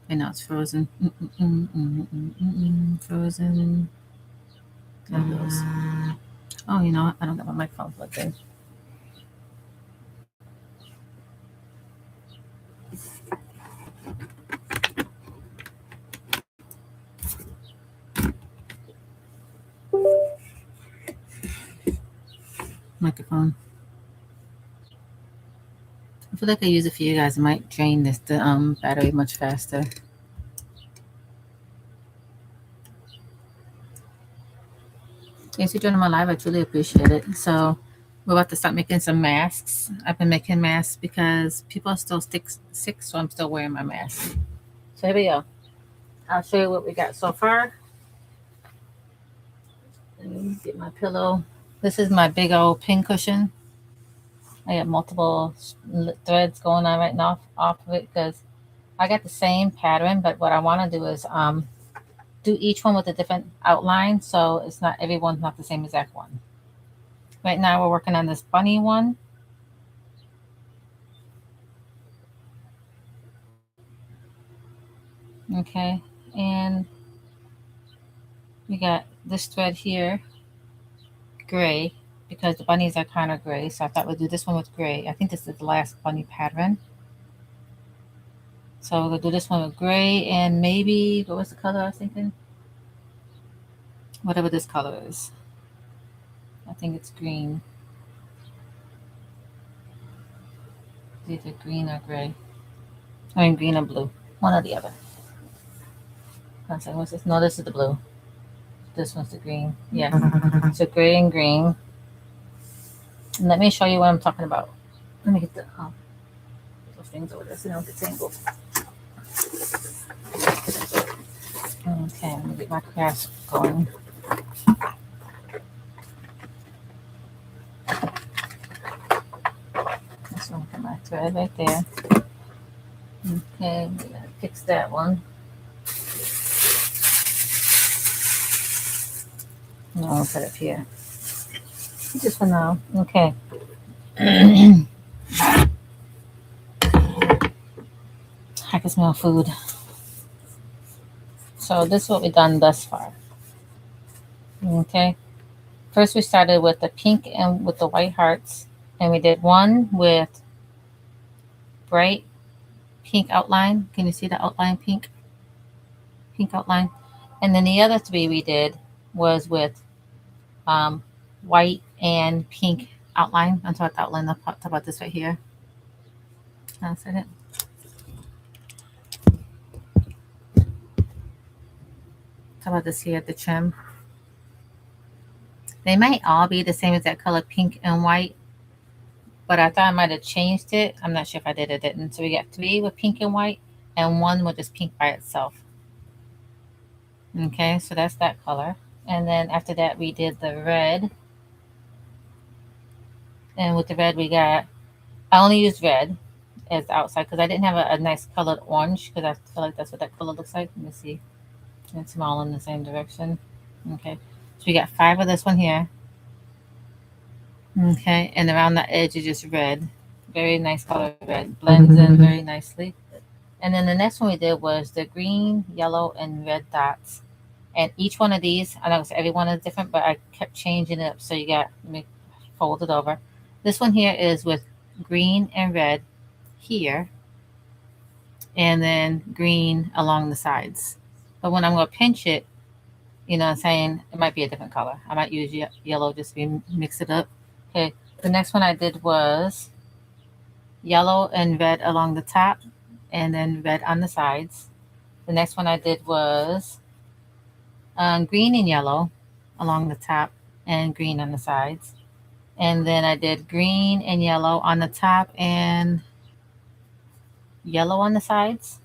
And now it's frozen. Frozen. There it goes. Oh, you know what? I don't got my microphone plugged in. Microphone. I feel like I use it for you guys. It might drain the battery much faster. Thanks for joining my live. I truly appreciate it. So we're about to start making some masks. I've been making masks because people are still sick, so I'm still wearing my mask. So here we go. I'll show you what we got so far. Let me get my pillow. This is my big old pin cushion. I got multiple threads going on right now off of it because I got the same pattern, but what I want to do is do each one with a different outline, so it's not everyone's not the same exact one. Right now we're working on this bunny one. Okay, and we got this thread here, gray, because the bunnies are kind of gray, so I thought we'd do this one with gray. I think this is the last bunny pattern. So we're gonna do this one with gray and maybe, what was the color I was thinking? Whatever this color is. I think it's green. It's either green or gray. I mean green or blue. One or the other. One second, what's this? No, this is the blue. This one's the green. Yeah. So gray and green. And let me show you what I'm talking about. Let me get those things over there so they don't get tangled. Okay, I'm gonna get my crafts going. This one for my thread right there. Okay, we gotta fix that one. No, I'll put it up here. Just for now. Okay. I can smell food. So this is what we've done thus far. Okay. First we started with the pink and with the white hearts. And we did one with bright pink outline. Can you see the outline pink? Pink outline. And then the other three we did was with white and pink outline. I'm talking about outline. I'll talk about this right here. One second. Talk about this here, the trim. They might all be the same as that color, pink and white, but I thought I might have changed it. I'm not sure if I did or didn't. So we got three with pink and white and one with just pink by itself. Okay, so that's that color. And then after that, we did the red. And with the red, we got, I only used red as the outside because I didn't have a nice colored orange because I feel like that's what that color looks like. Let me see. It's all in the same direction. Okay, so we got 5 of this one here. Okay, and around the edge is just red. Very nice color red. Blends in very nicely. And then the next one we did was the green, yellow, and red dots. And each one of these, I know every one is different, but I kept changing it up. So you got, let me fold it over. This one here is with green and red here, and then green along the sides. But when I'm going to pinch it, you know what I'm saying, it might be a different color. I might use yellow just to mix it up. Okay, the next one I did was yellow and red along the top, and then red on the sides. The next one I did was green and yellow along the top and green on the sides. And then I did green and yellow on the top and yellow on the sides.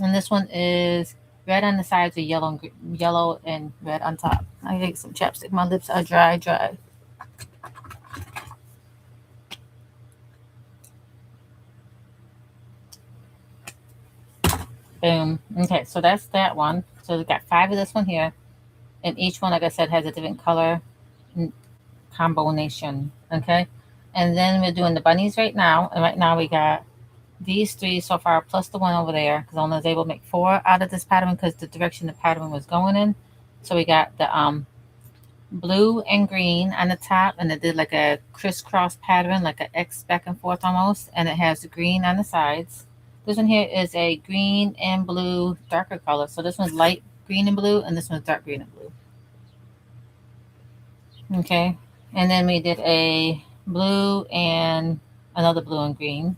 And this one is red on the sides with yellow and red on top. I get some chapstick. My lips are dry. Boom. Okay, so that's that one. So we got 5 of this one here. And each one, like I said, has a different color combination. Okay. And then we're doing the bunnies right now. And right now we got these 3 so far, plus the one over there, because I only was able to make 4 out of this pattern because the direction the pattern was going in. So we got the blue and green on the top, and it did like a crisscross pattern, like an X back and forth almost, and it has the green on the sides. This one here is a green and blue darker color. So this one's light green and blue, and this one's dark green and blue. Okay, and then we did a blue and another blue and green,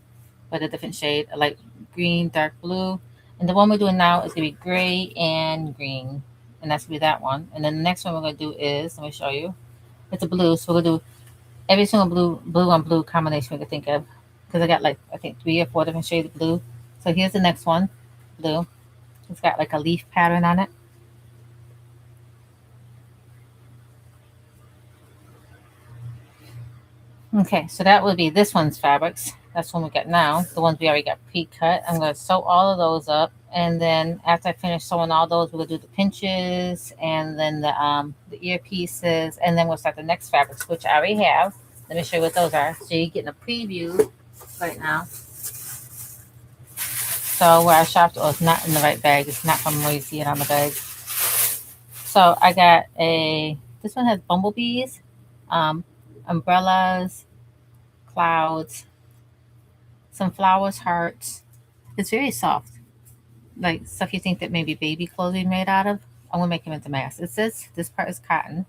but a different shade, a light green, dark blue. And the one we're doing now is gonna be gray and green, and that's gonna be that one. And then the next one we're gonna do is, let me show you, it's a blue. So we're gonna do every single blue on blue combination we could think of, because I got like I think 3 or 4 different shades of blue. So here's the next one, blue. It's got like a leaf pattern on it. Okay, so that would be this one's fabrics. That's one we got now. The ones we already got pre-cut. I'm going to sew all of those up, and then after I finish sewing all those, we're going to do the pinches and then the ear pieces, and then we'll start the next fabrics, which I already have. Let me show you what those are. So you're getting a preview right now. So where I shopped, it's not in the right bag. It's not from where you see it on the bag. So I got this one has bumblebees, umbrellas, clouds, some flowers, hearts. It's very soft, like stuff you think that maybe baby clothes be made out of. I'm gonna make them into masks. It says this part is cotton,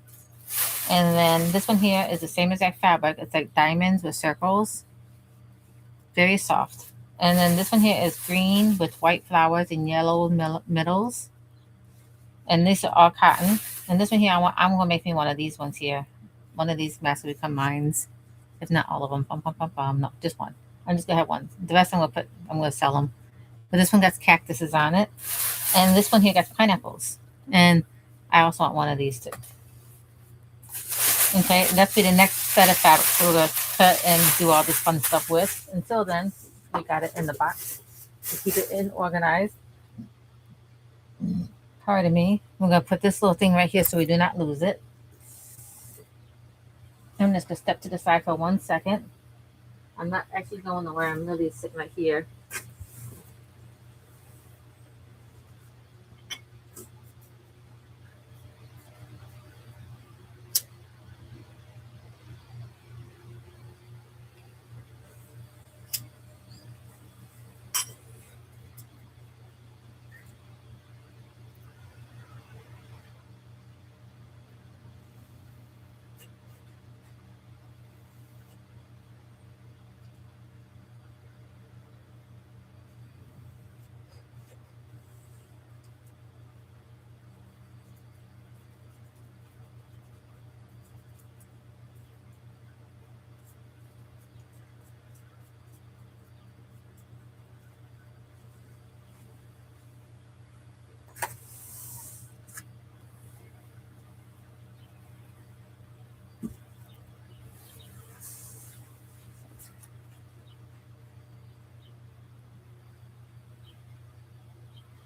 and then this one here is the same exact fabric. It's like diamonds with circles, very soft. And then this one here is green with white flowers and yellow middles, and these are all cotton. And this one here, I'm gonna make me one of these ones here. One of these masks will become mines, if not all of them. No, just one. I'm just gonna have one. The rest I'm gonna sell them. But this one got cactuses on it, and this one here got pineapples. And I also want one of these too. Okay, and that's be the next set of fabrics we're gonna cut and do all this fun stuff with. Until then, we got it in the box to keep it in organized. Pardon me. We're gonna put this little thing right here so we do not lose it. I'm just gonna step to the side for 1 second. I'm not actually going nowhere. I'm really sitting right here.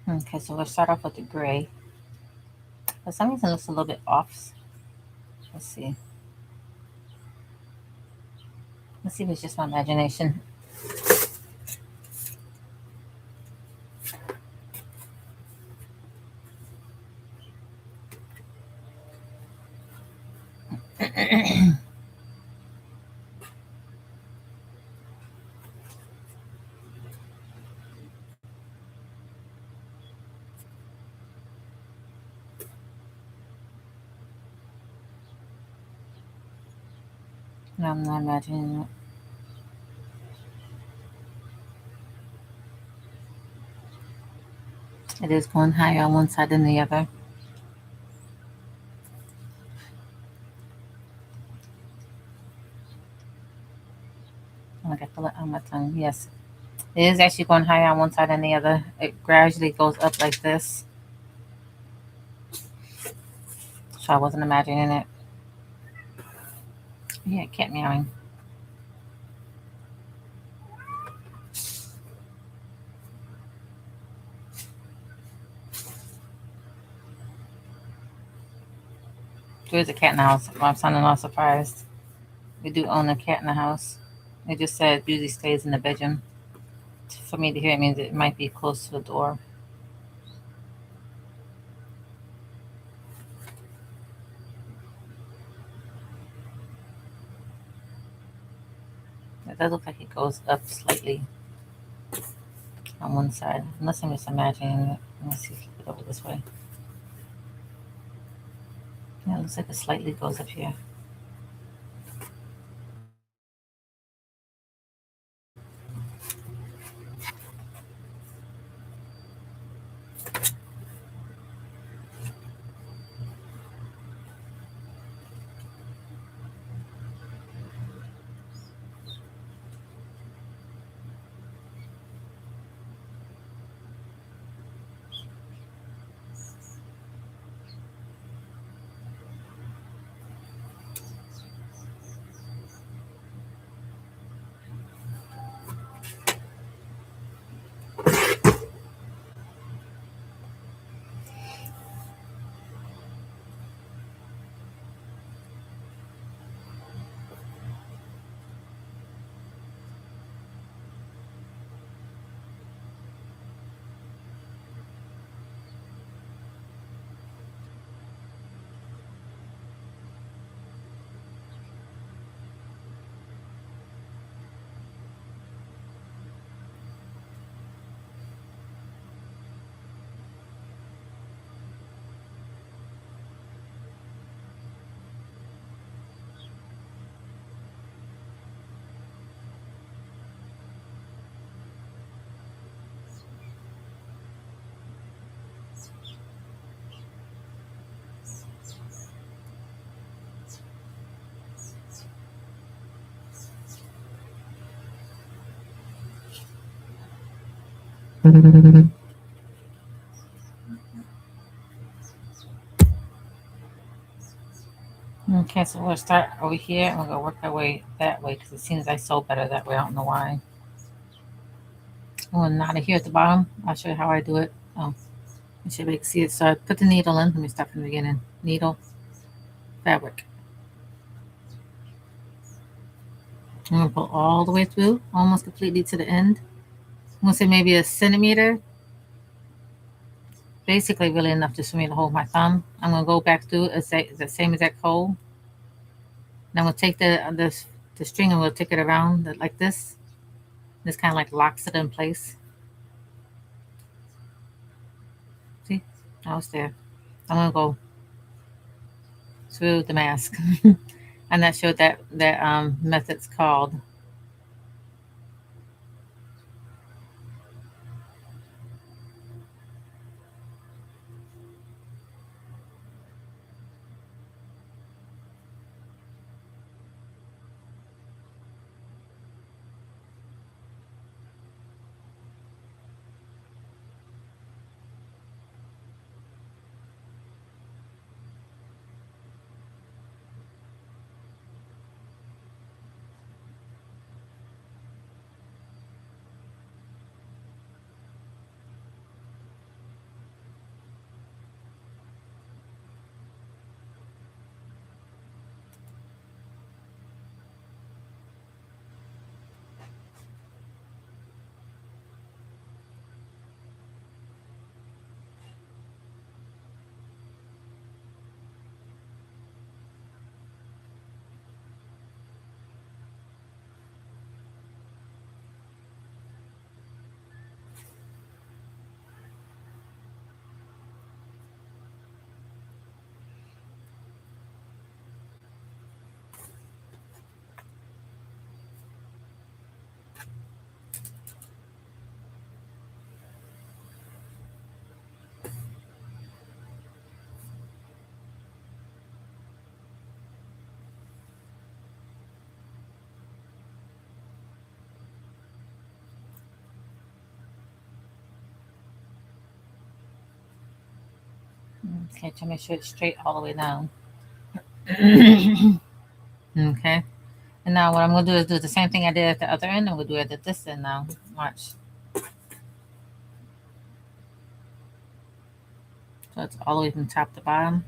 Okay, so we'll start off with the gray. For some reason, it looks a little bit off. Let's see. Let's see if it's just my imagination. No, I'm not imagining it. It is going higher on one side than the other. Oh, I got feel it on my tongue. Yes, it is actually going higher on one side than the other. It gradually goes up like this. So I wasn't imagining it. Yeah, cat meowing. There's a cat in the house. I'm sounding all surprised. We do own a cat in the house. It just said usually stays in the bedroom. for me to hear, it means it might be close to the door. It does look like it goes up slightly on one side, unless I'm just imagining it. Let me see, flip it over this way. Yeah, it looks like it slightly goes up here. Okay, so we'll start over here and we're gonna work our way that way because it seems I sew better that way. I don't know why. Oh, and not here at the bottom. I'll show you how I do it. Oh, you should be able to see it. So I put the needle in. Let me start from the beginning. Needle, fabric. I'm gonna pull all the way through, almost completely to the end. I'm gonna say maybe a centimeter. Basically, really enough just for me to hold my thumb. I'm gonna go back through the same exact hole. Then we'll take the string and we'll take it around like this. This kind of like locks it in place. See, now it's there. I'm gonna go through the mask. And that's what that method's called. Okay, to make sure it's straight all the way down. Okay. And now what I'm gonna do is do the same thing I did at the other end. I'm gonna do it at this end now. Watch. So it's all the way from top to bottom.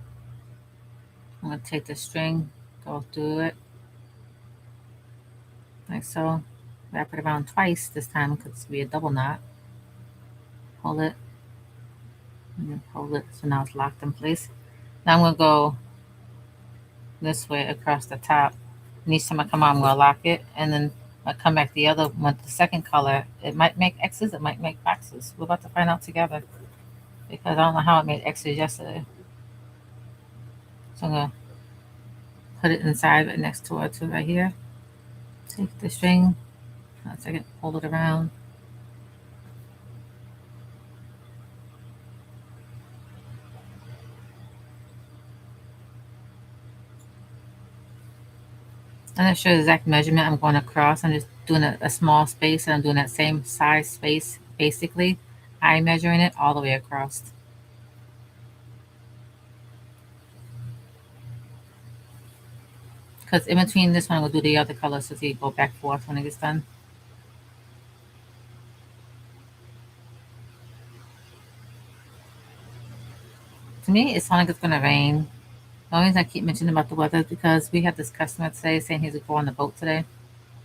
I'm gonna take the string, go through it, like so. Wrap it around twice this time because it's be a double knot. Hold it, and then hold it. So now it's locked in place. Now I'm gonna go this way across the top. And each time I come out, I'm gonna lock it, and then I come back the other one, the second color. It might make X's, it might make boxes. We're about to find out together because I don't know how it made X's yesterday. So I'm gonna put it inside right next to it too, right here. Take the string, a second, hold it around. I'm not sure the exact measurement I'm going across. I'm just doing a small space and I'm doing that same size space basically. I'm measuring it all the way across. Because in between this one, we'll do the other color so you go back and forth when it gets done. To me, it sounds like it's going to rain. The only reason I keep mentioning about the weather is because we have this customer today saying he's going to go on the boat today.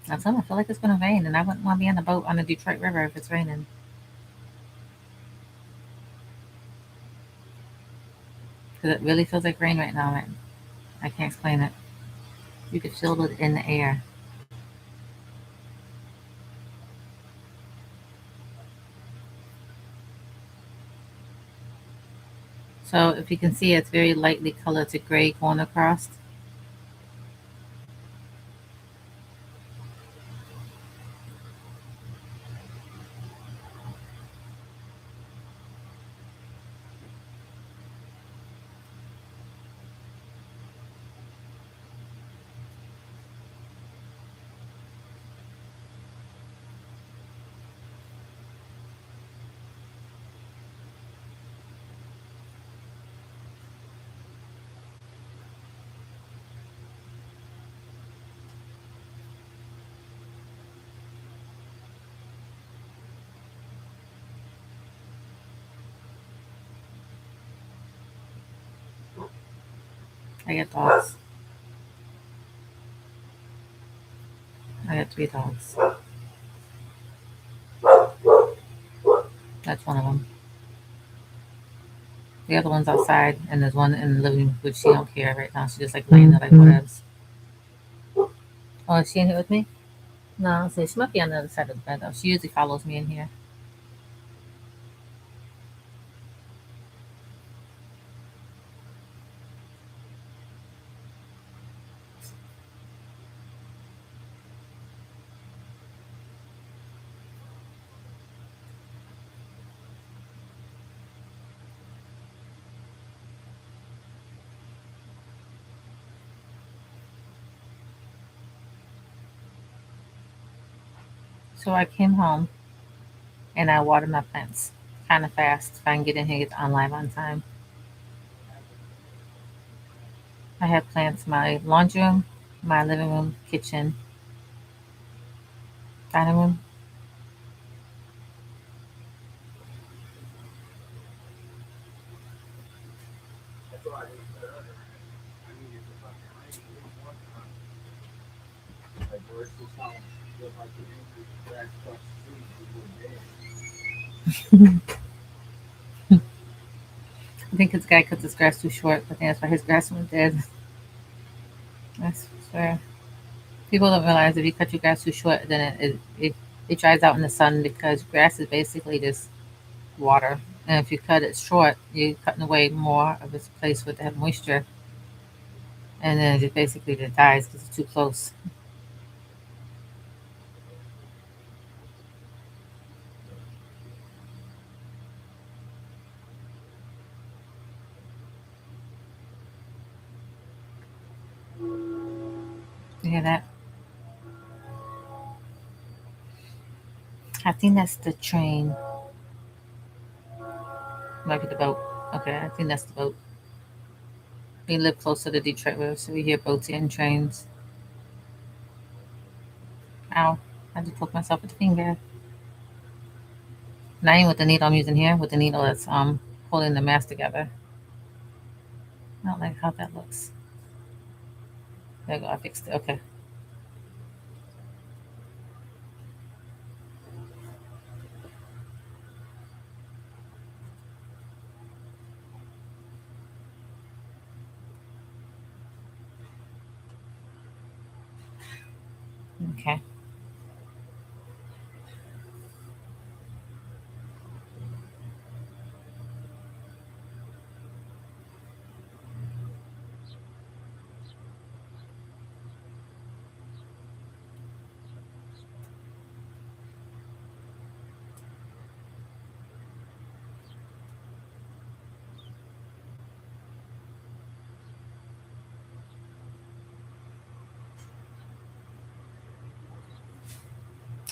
I told him I feel like it's going to rain and I wouldn't want to be on the boat on the Detroit River if it's raining. Because it really feels like rain right now. And I can't explain it. You can feel it in the air. So if you can see, it's very lightly colored to gray going across. I got dogs. I got 3 dogs. That's one of them. The other one's outside, and there's one in the living room, which she don't care right now. She's just like laying there like whatevs. Oh, is she in here with me? No, so she might be on the other side of the bed though. She usually follows me in here. So I came home and I watered my plants kind of fast if I can get in here, get on live on time. I have plants in my laundry room, my living room, kitchen, dining room. I think this guy cut his grass too short. I think that's why his grass went dead. I swear. People don't realize if you cut your grass too short, then it dries out in the sun because grass is basically just water. And if you cut it short, you're cutting away more of its place where it have moisture. And then it just basically just dies because it's too close. You hear that? I think that's the train. Might be the boat. Okay, I think that's the boat. We live close to the Detroit River, so we hear boats and trains. Ow. I just poked myself with the finger. Not even with the needle I'm using here, with the needle that's holding the mask together. I don't like how that looks. There we go, I fixed it. Okay. Okay.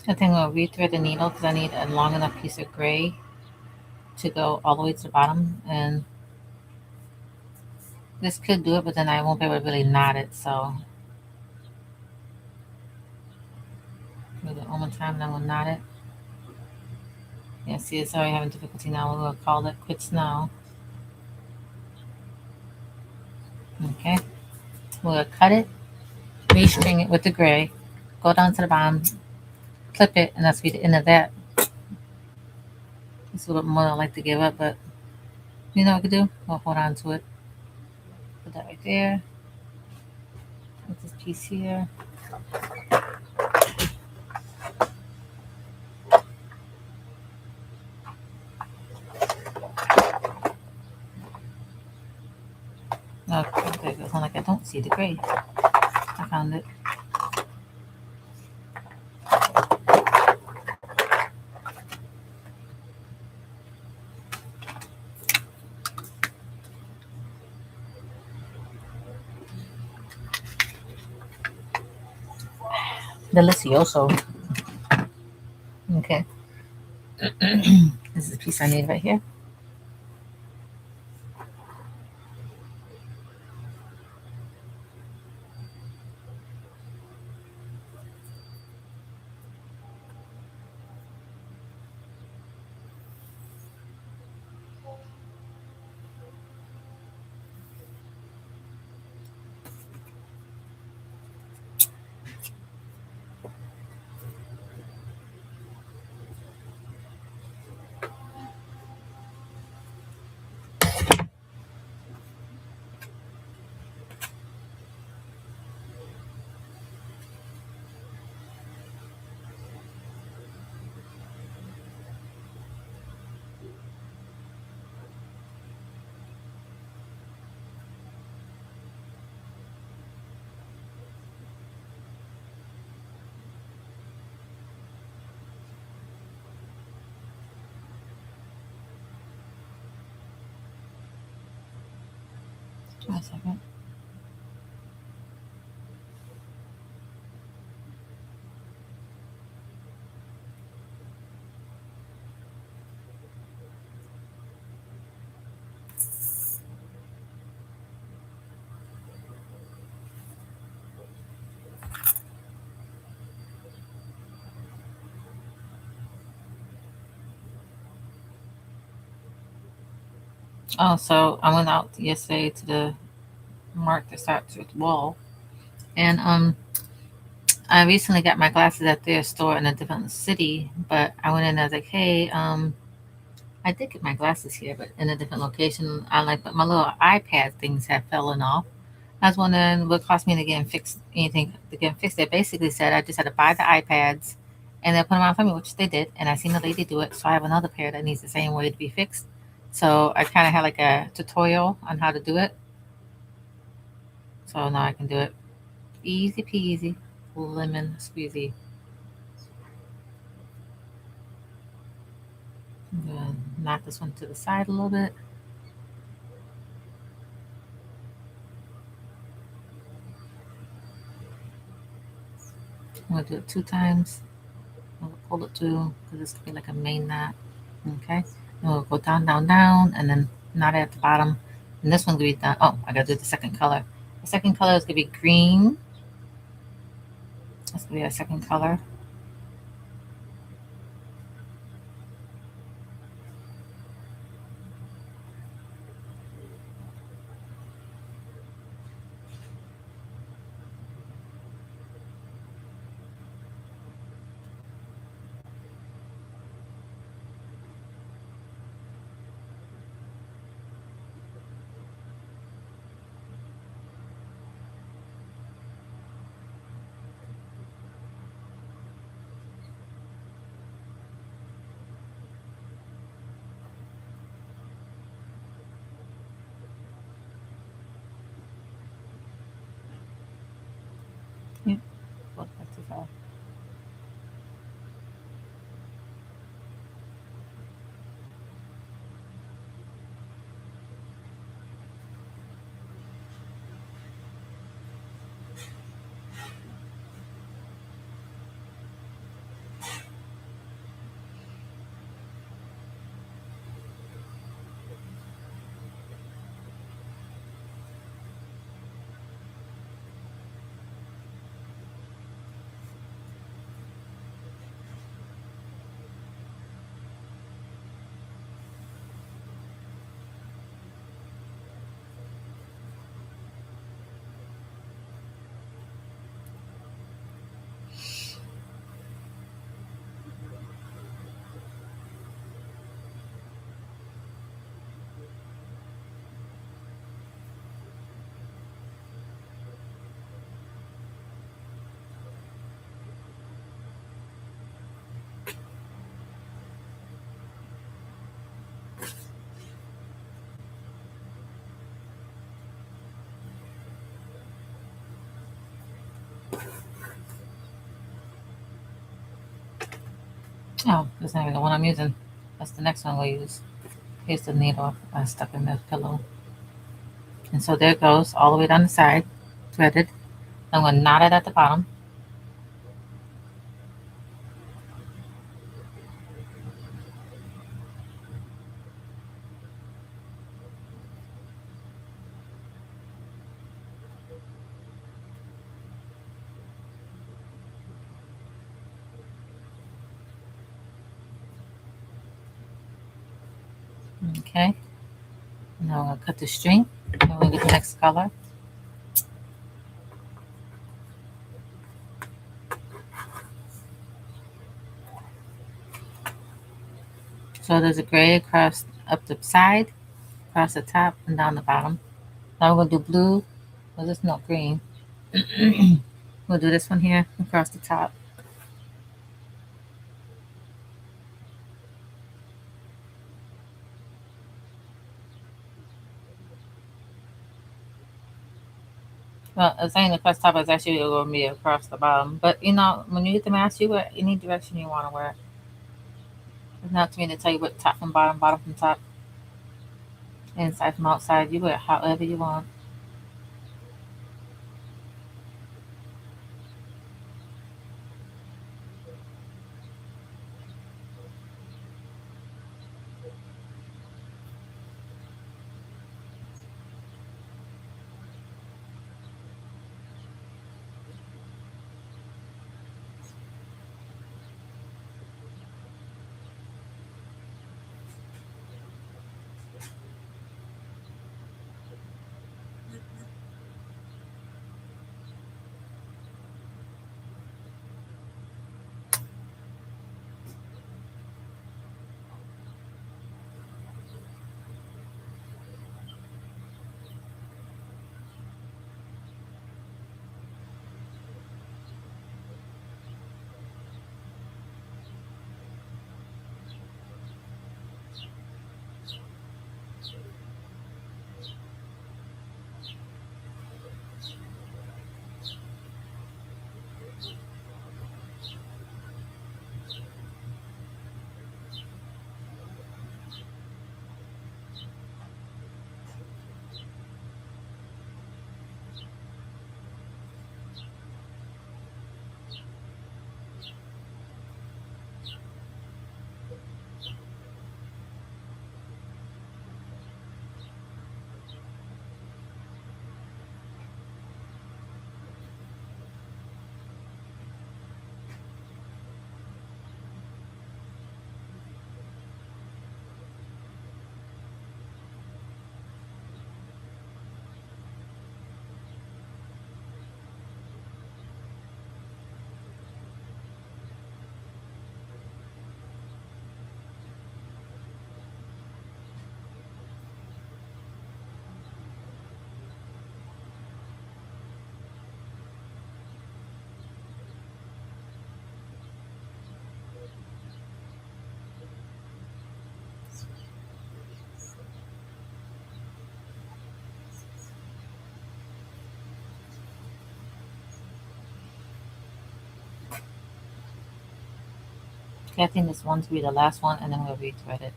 I think I'll rethread the needle because I need a long enough piece of gray to go all the way to the bottom. And this could do it, but then I won't be able to really knot it. So do it one more time, and then we'll knot it. Yeah, see, it's already having difficulty now. We're gonna call it quits now. Okay, we're gonna cut it, restring it with the gray, go down to the bottom, clip it, and that's be the end of that. It's a little bit more than I like to give up, but you know what we can do? We'll hold on to it. Put that right there. Put this piece here. Okay, there it goes. Sound like I don't see the gray. I found it. Delicioso. Okay. This is the piece I need right here. Try a second. Oh, so I went out yesterday to the mark that starts with wall, and I recently got my glasses at their store in a different city, but I went in and I was like, hey, I did get my glasses here, but in a different location. I like, but my little iPad things have fallen off. I was wondering what cost me to get them fixed. Anything to get them fixed? They basically said I just had to buy the iPads, and they'll put them on for me, which they did. And I seen a lady do it, so I have another pair that needs the same way to be fixed. So I kind of had like a tutorial on how to do it. So now I can do it easy peasy, lemon squeezy. I'm gonna knock this one to the side a little bit. I'm gonna do it 2 times. I'm gonna pull it through because it's gonna be like a main knot. Okay. And we'll go down, down, down, and then knot it at the bottom. And this one's gonna be done. Oh, I gotta do the second color. The second color is gonna be green. That's gonna be our second color. Oh, that's not even the one I'm using. That's the next one we'll use. Here's the needle I stuck in the pillow. And so there it goes, all the way down the side, threaded. I'm going to knot it at the bottom. Okay. Now I'm going to cut the string. And we'll get the next color. So there's a gray across up the side, across the top, and down the bottom. Now we're going to do blue. Well, this is not green. We'll do this one here across the top. Well, I'm saying across the top is actually going to be across the bottom. But you know, when you get the mask, you wear any direction you want to wear. It's not to me to tell you what top from bottom, bottom from top, inside from outside. You wear it however you want. Okay, I think this one's be the last one, and then we'll rethread it.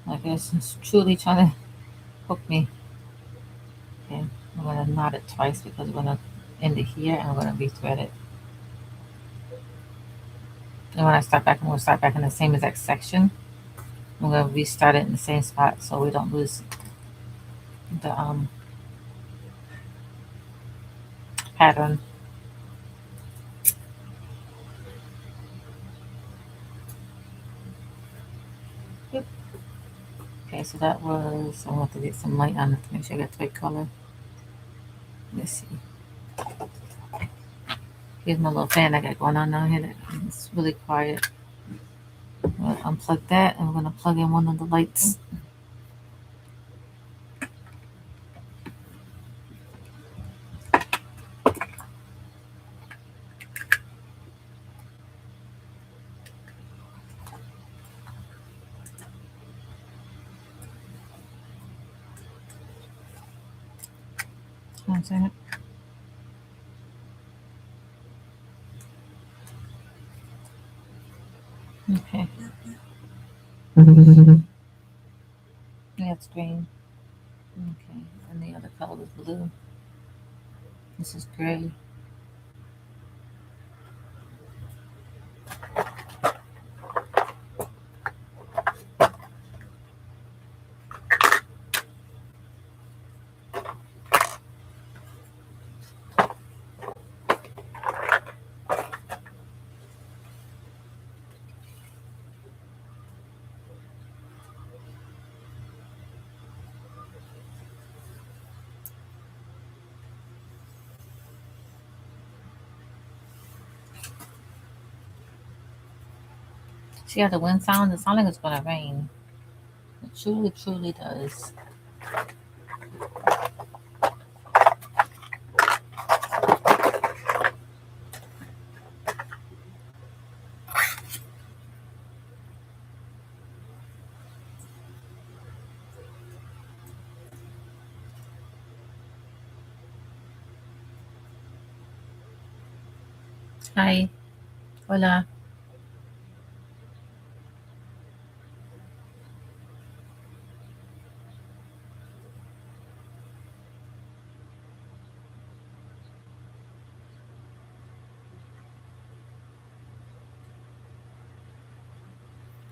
I guess it's truly trying to hook me. Okay, I'm going to knot it twice because we're going to end it here, and we're going to rethread it. And when I start back, I'm going to start back in the same exact section. I'm going to restart it in the same spot so we don't lose the pattern. Yep. Okay, so that was, I want to get some light on it to make sure I got the right color. Let's see. Here's my little fan I got going on down here. It's really quiet. I'm going to unplug that, and we're going to plug in one of the lights. One second. Okay. Yeah, it's green. Okay. And the other color was blue. This is gray. See how the wind sounds? It sounds like it's gonna rain. It truly, truly does. Hi. Hola.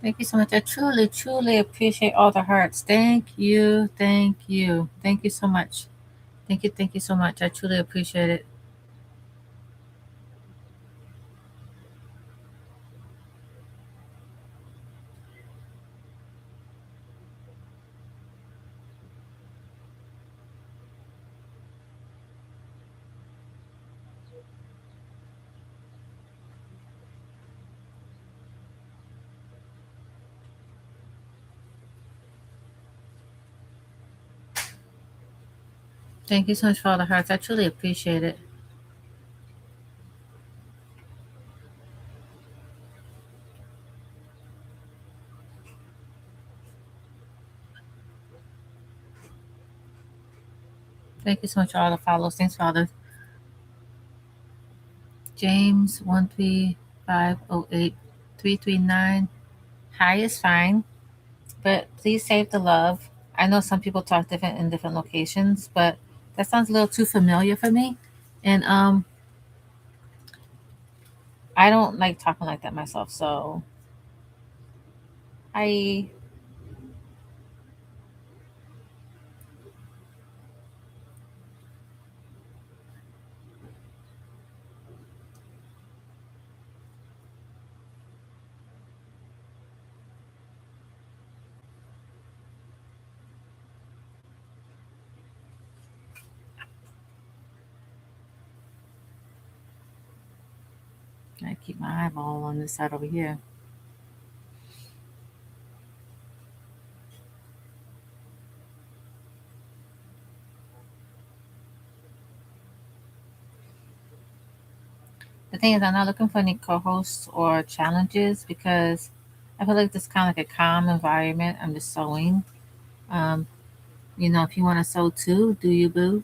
Thank you so much. I truly, truly appreciate all the hearts. Thank you. Thank you. Thank you so much. Thank you. Thank you so much. I truly appreciate it. Thank you so much for all the hearts. I truly appreciate it. Thank you so much for all the follows. Thanks, Father. James 13508 339. Hi is fine, but please save the love. I know some people talk different in different locations, but that sounds a little too familiar for me. And I don't like talking like that myself. So I keep my eyeball on this side over here. The thing is, I'm not looking for any co-hosts or challenges because I feel like this is kind of like a calm environment. I'm just sewing. Um, if you want to sew too, do you, boo?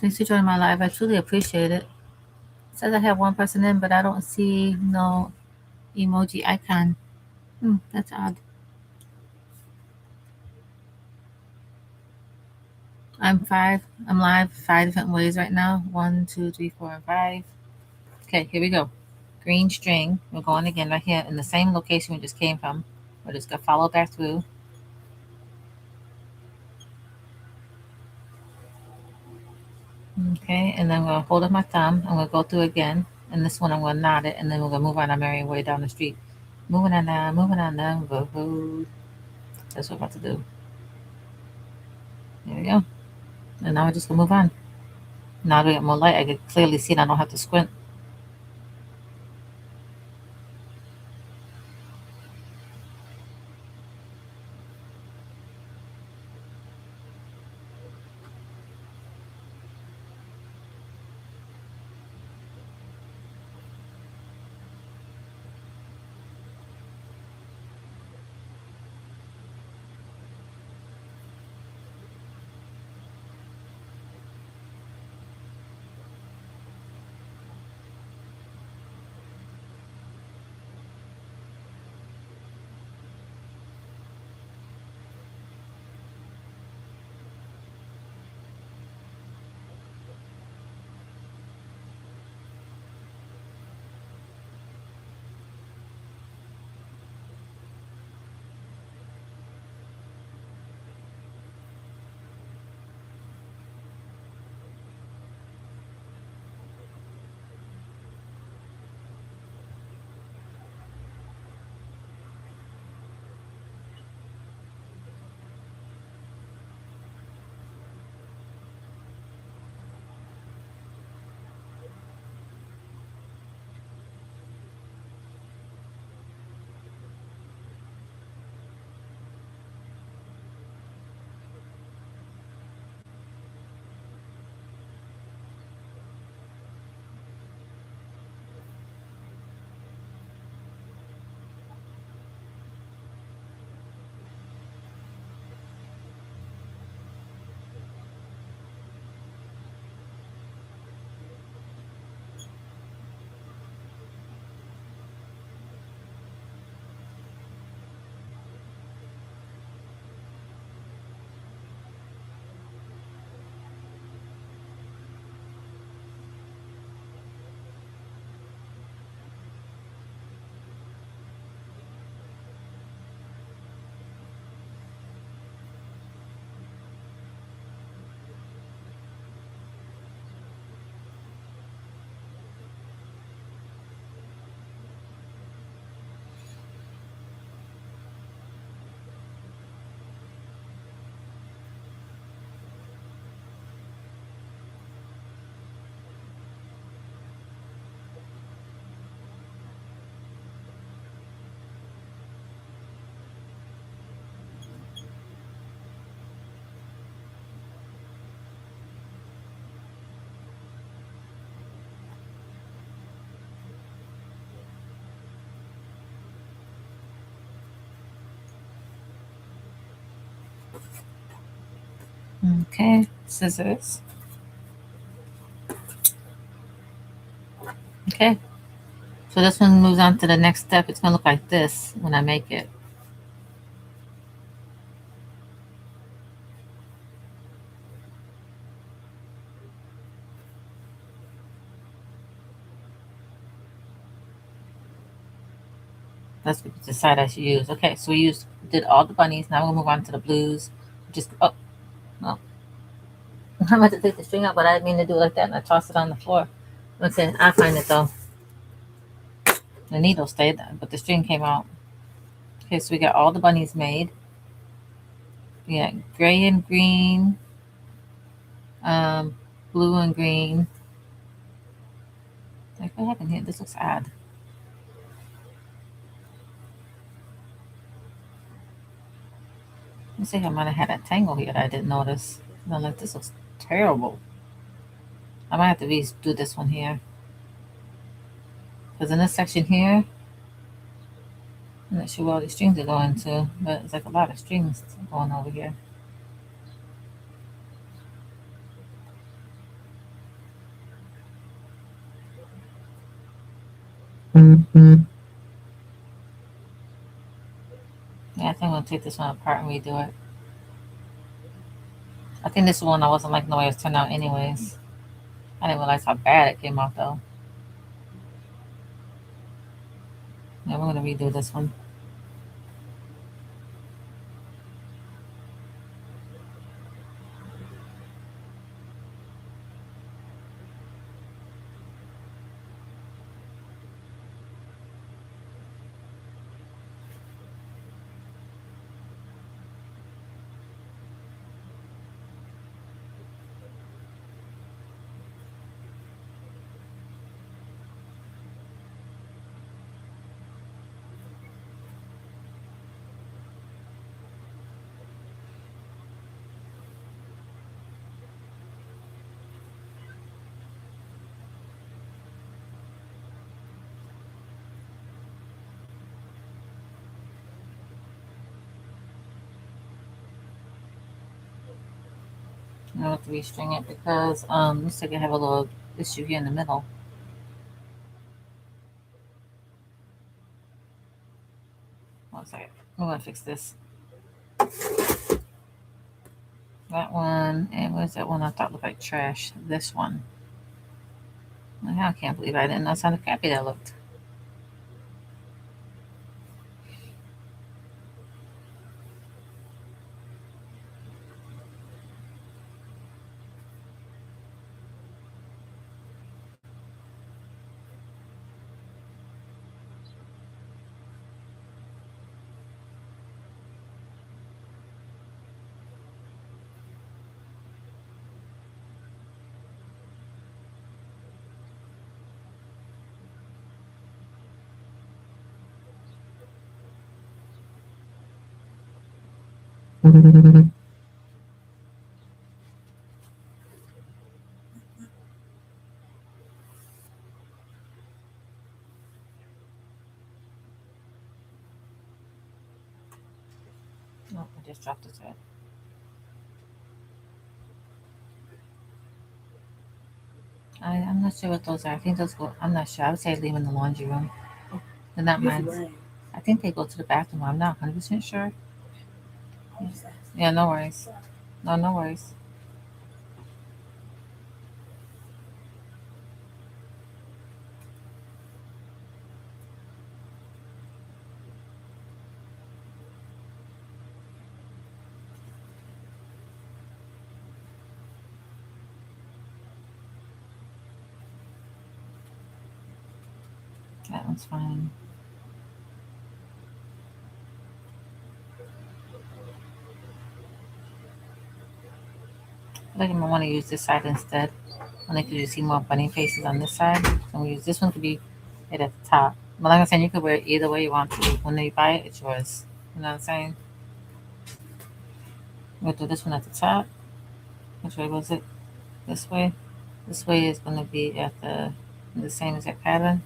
Thanks for joining my live. I truly appreciate it. It says I have one person in, but I don't see no emoji icon. That's odd. I'm five. I'm live 5 different ways right now. One, two, three, four, and five. Okay, here we go. Green string. We're going again right here in the same location we just came from. We're just gonna follow back through. Okay, and then we'll hold up my thumb. I'm gonna go through again. And this one I'm gonna knot it, and then we're gonna move on our merry way down the street. Moving on down the road. That's what we're about to do. There we go. And now we're just gonna move on. Now that we get more light, I can clearly see and I don't have to squint. Okay, scissors. Okay, so this one moves on to the next step. It's gonna look like this when I make it. That's the side I should use. Okay, so did all the bunnies. Now we'll move on to the blues. Just no, I'm about to take the string out, but I didn't mean to do it like that, and I tossed it on the floor. Okay, I find it though. The needle stayed, but the string came out. Okay, so we got all the bunnies made. We got gray and green, um, blue and green. Like what happened here? This looks odd. Let me see if I might have had a tangle here that I didn't notice. No, like this looks terrible. I might have to redo this one here. Because in this section here, I'm not sure where all these strings are going to, but it's like a lot of strings going over here. Yeah, I think I'm going to take this one apart and redo it. I think this one I wasn't liking the way it turned out anyways. I didn't realize how bad it came out though. Yeah, we're going to redo this one. I have to restring it because looks like I have a little issue here in the middle. One second. I'm going to fix this. That one, and where's that one I thought looked like trash? This one. I can't believe I didn't notice how crappy that looked. Oh, I just dropped the thread. I'm not sure what those are. I think those go. I'm not sure. I would say leave in the laundry room. They're not mine. I think they go to the bathroom. I'm not 100% sure. Yeah, no worries. No, no worries. That one's fine. I think I might want to use this side instead. And then could you see more bunny faces on this side? And we use this one could be it at the top. But like I said, you could wear it either way you want to. When you buy it, it's yours. You know what I'm saying? We'll do this one at the top. Which way was it? This way. This way is going to be at the same exact pattern.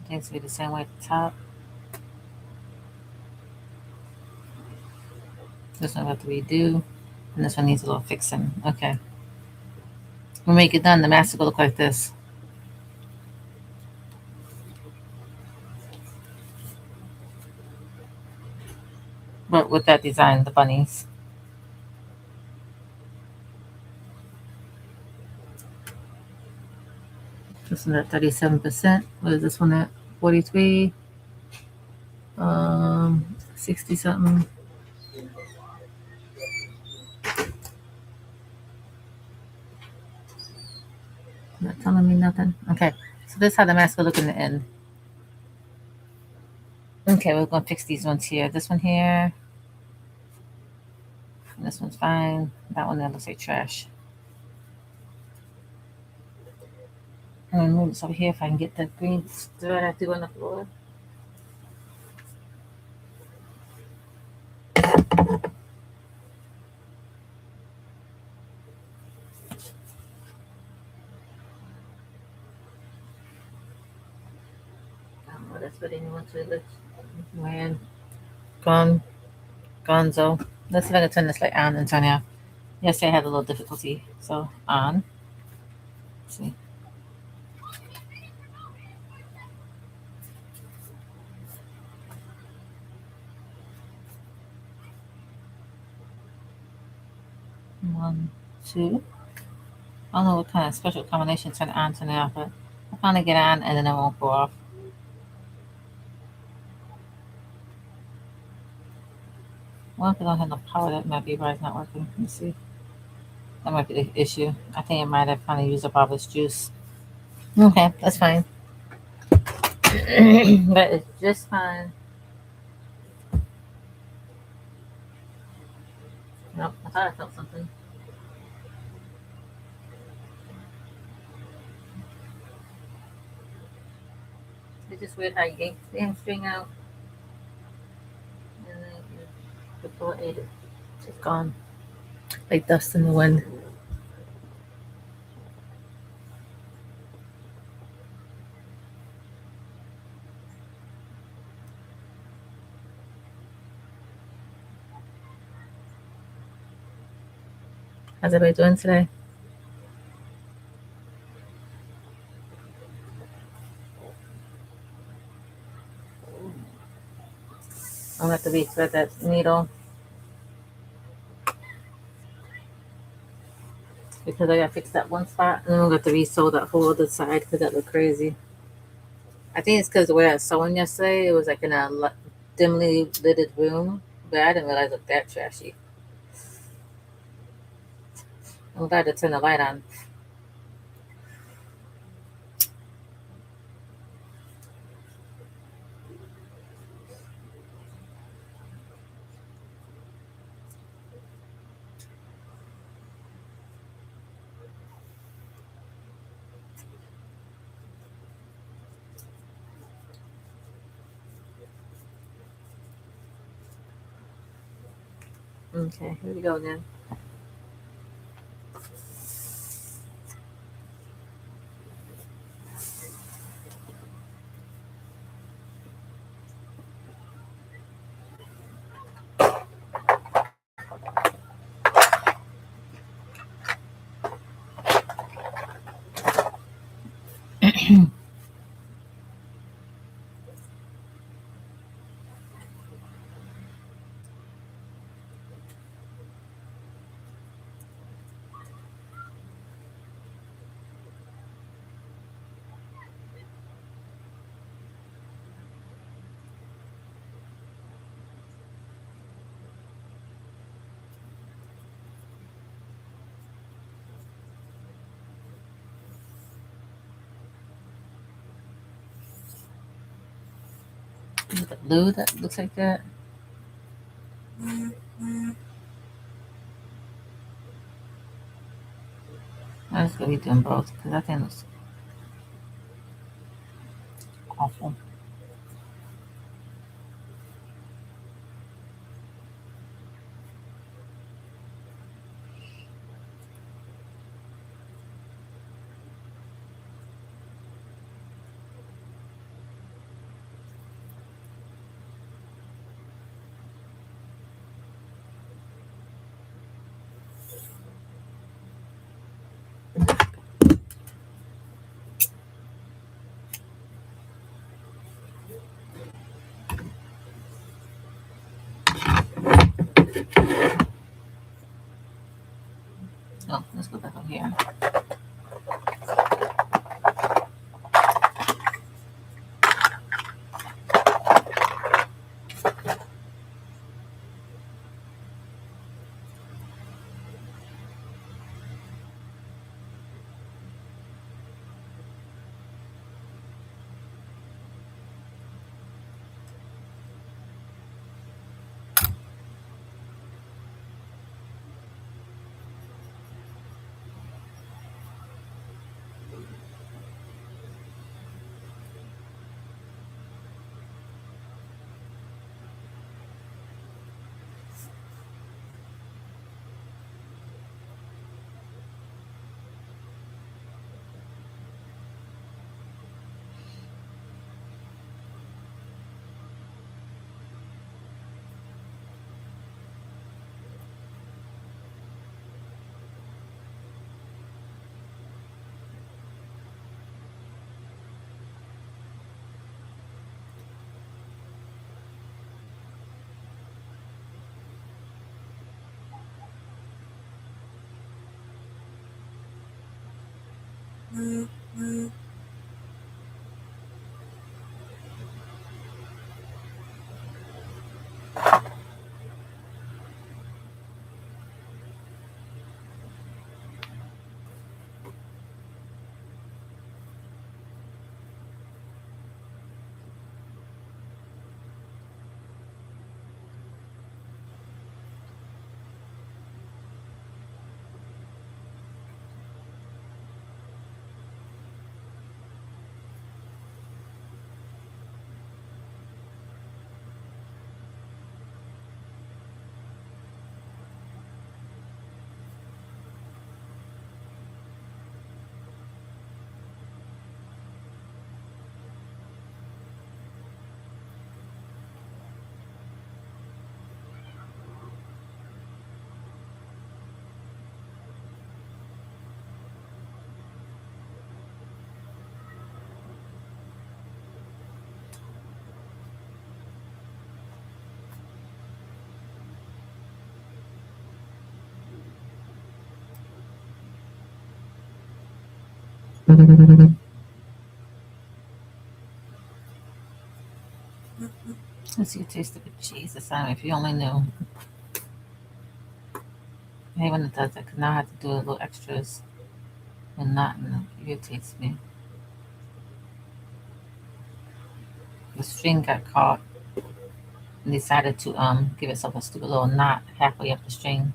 It needs to be the same way at the top. This one I have to redo, and this one needs a little fixing. Okay. When we get done, the mask will look like this. But with that design, the bunnies. This one at 37%. What is this one at? 43. 60 something. Not telling me nothing. Okay. So this is how the mask will look in the end. Okay, we're gonna fix these ones here. This one here. This one's fine. That one there looks like trash. I'm gonna move this over here if I can get the green thread I have to go on the floor. That's what anyone to look. Man, gone, gonzo. Let's see if I can turn this light on and turn it off. Yesterday I had a little difficulty. So on. Let's see. One, two. I don't know what kind of special combination turn it on, turn it off, but I finally get on and then it won't go off. Well, if I don't have no power, that might be why it's not working. Let me see. That might be the issue. I think it might have kind of used up all this juice. Okay, that's fine. But it's just fine. Nope, I thought I felt something. It's just weird how you yank the hamstring out and then you pull it. It's gone. Like dust in the wind. How's everybody doing today? I'm gonna have to re-thread that needle because I gotta fix that one spot, and then I'm gonna have to re-sew that whole other side because that looked crazy. I think it's because the way I was sewing yesterday, it was like in a dimly lighted room, but I didn't realize it looked that trashy. I'm glad to turn the light on. Okay, here we go then. Is it blue that looks like that? I'm just gonna be doing both because I think it's awful. just a little here. Let's see a taste of the cheese this time. If you only knew. I hate when it does that because now I have to do a little extras and not, and it irritates me. The string got caught and decided to give itself a stupid little knot halfway up the string.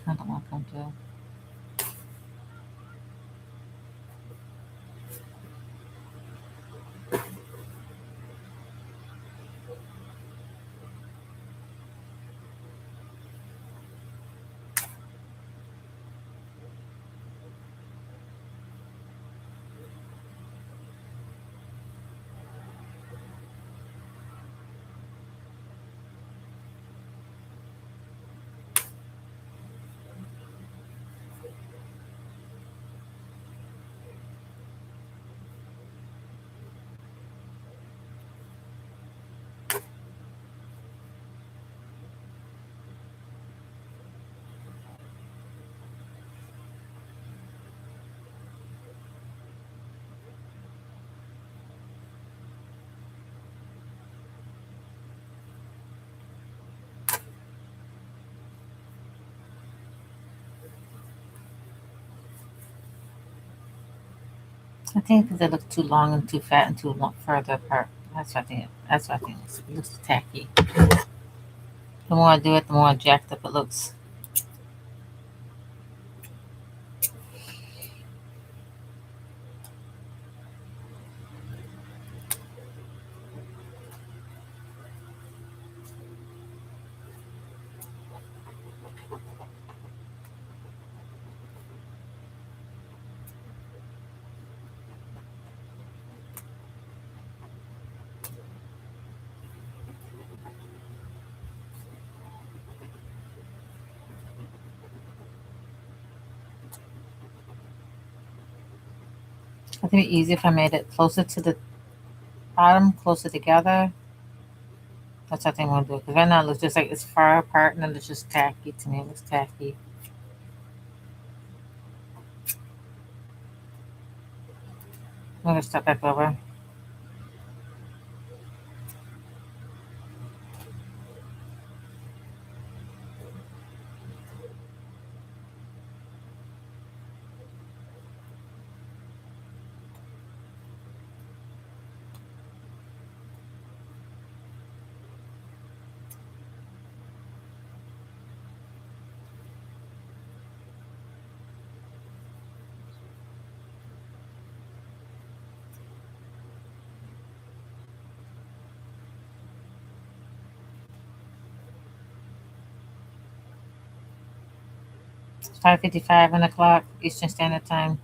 I don't want to come through. I think because it looks too long and too fat and too long, further apart. That's what I think. That's what I think. It looks tacky. The more I do it, the more jacked up it looks. I think it'd be easier if I made it closer to the bottom, closer together. That's what I think I'm gonna do. Because right now it looks just like it's far apart and then it's just tacky to me. It looks tacky. I'm gonna start back over. 5:55 on the clock, Eastern Standard Time.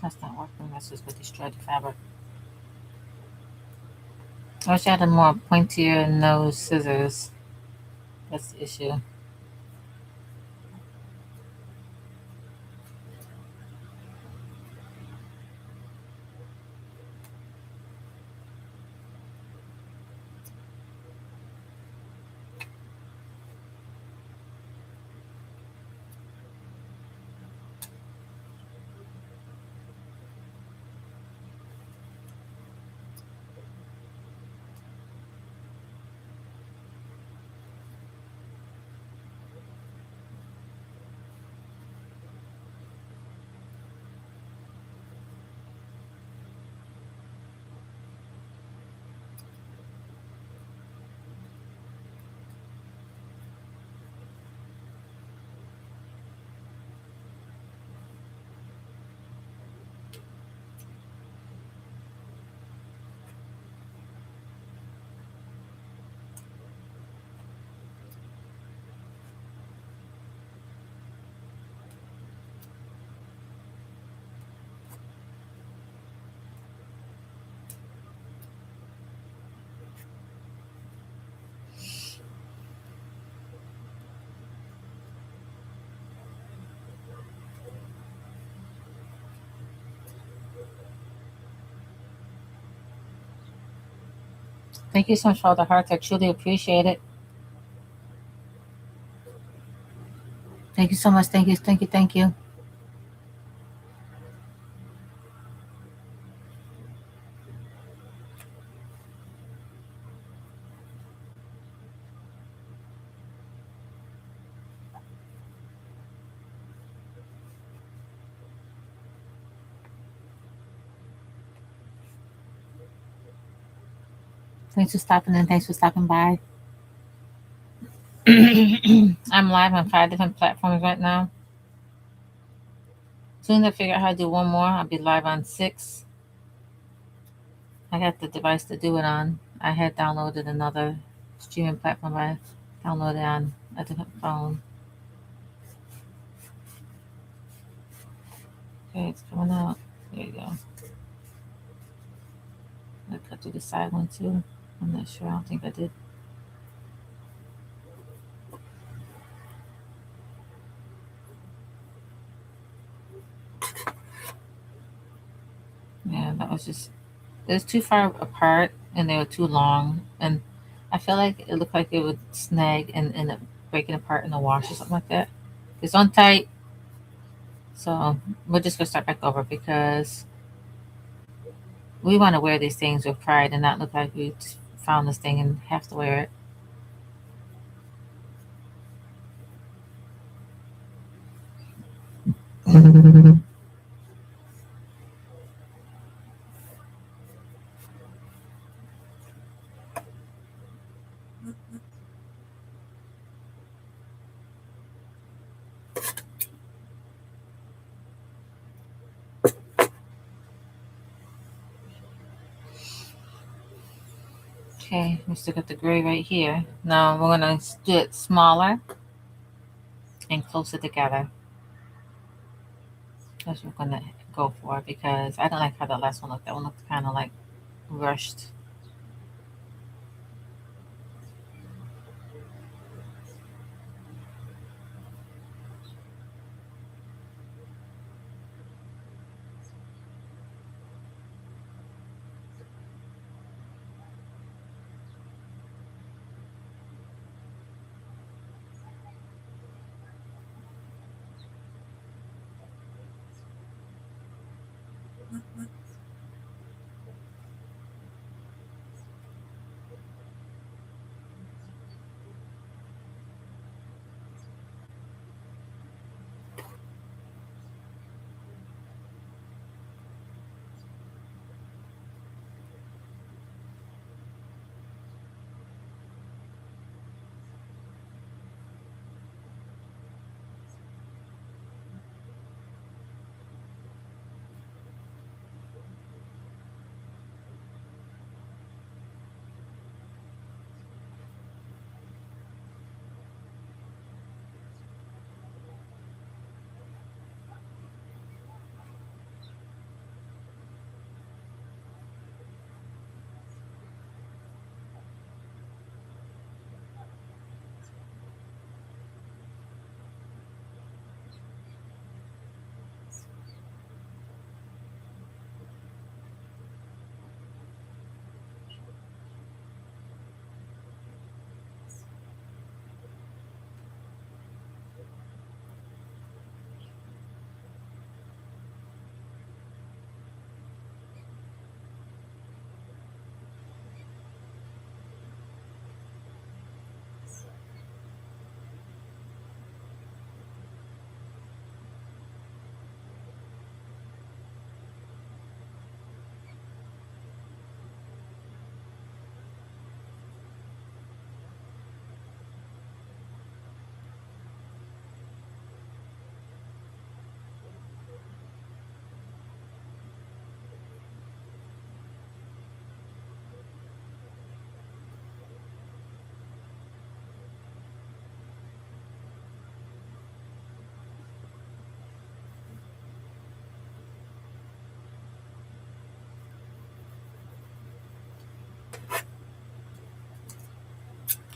That's not working. That's just with destroyed the fabric. I wish I had a more pointier nose scissors. That's the issue. Thank you so much for all the hearts. I truly appreciate it. Thank you so much. Thank you. Thank you. Thank you. Thanks for stopping in. Thanks for stopping by. I'm live on 5 different platforms right now. Soon as I figure out how to do one more, I'll be live on 6. I got the device to do it on. I had downloaded another streaming platform. I downloaded on a different phone. Okay, it's coming out. There you go. I cut through the side one too. I'm not sure. I don't think I did. Yeah, that was just, it was too far apart and they were too long. And I feel like it looked like it would snag and end up breaking apart in the wash or something like that. It's on tight. So we're just gonna start back over because we want to wear these things with pride and not look like we just found this thing and have to wear it. Okay, we still got the gray right here. Now we're gonna do it smaller and closer together. That's what we're gonna go for because I don't like how the last one looked. That one looked kind of like rushed.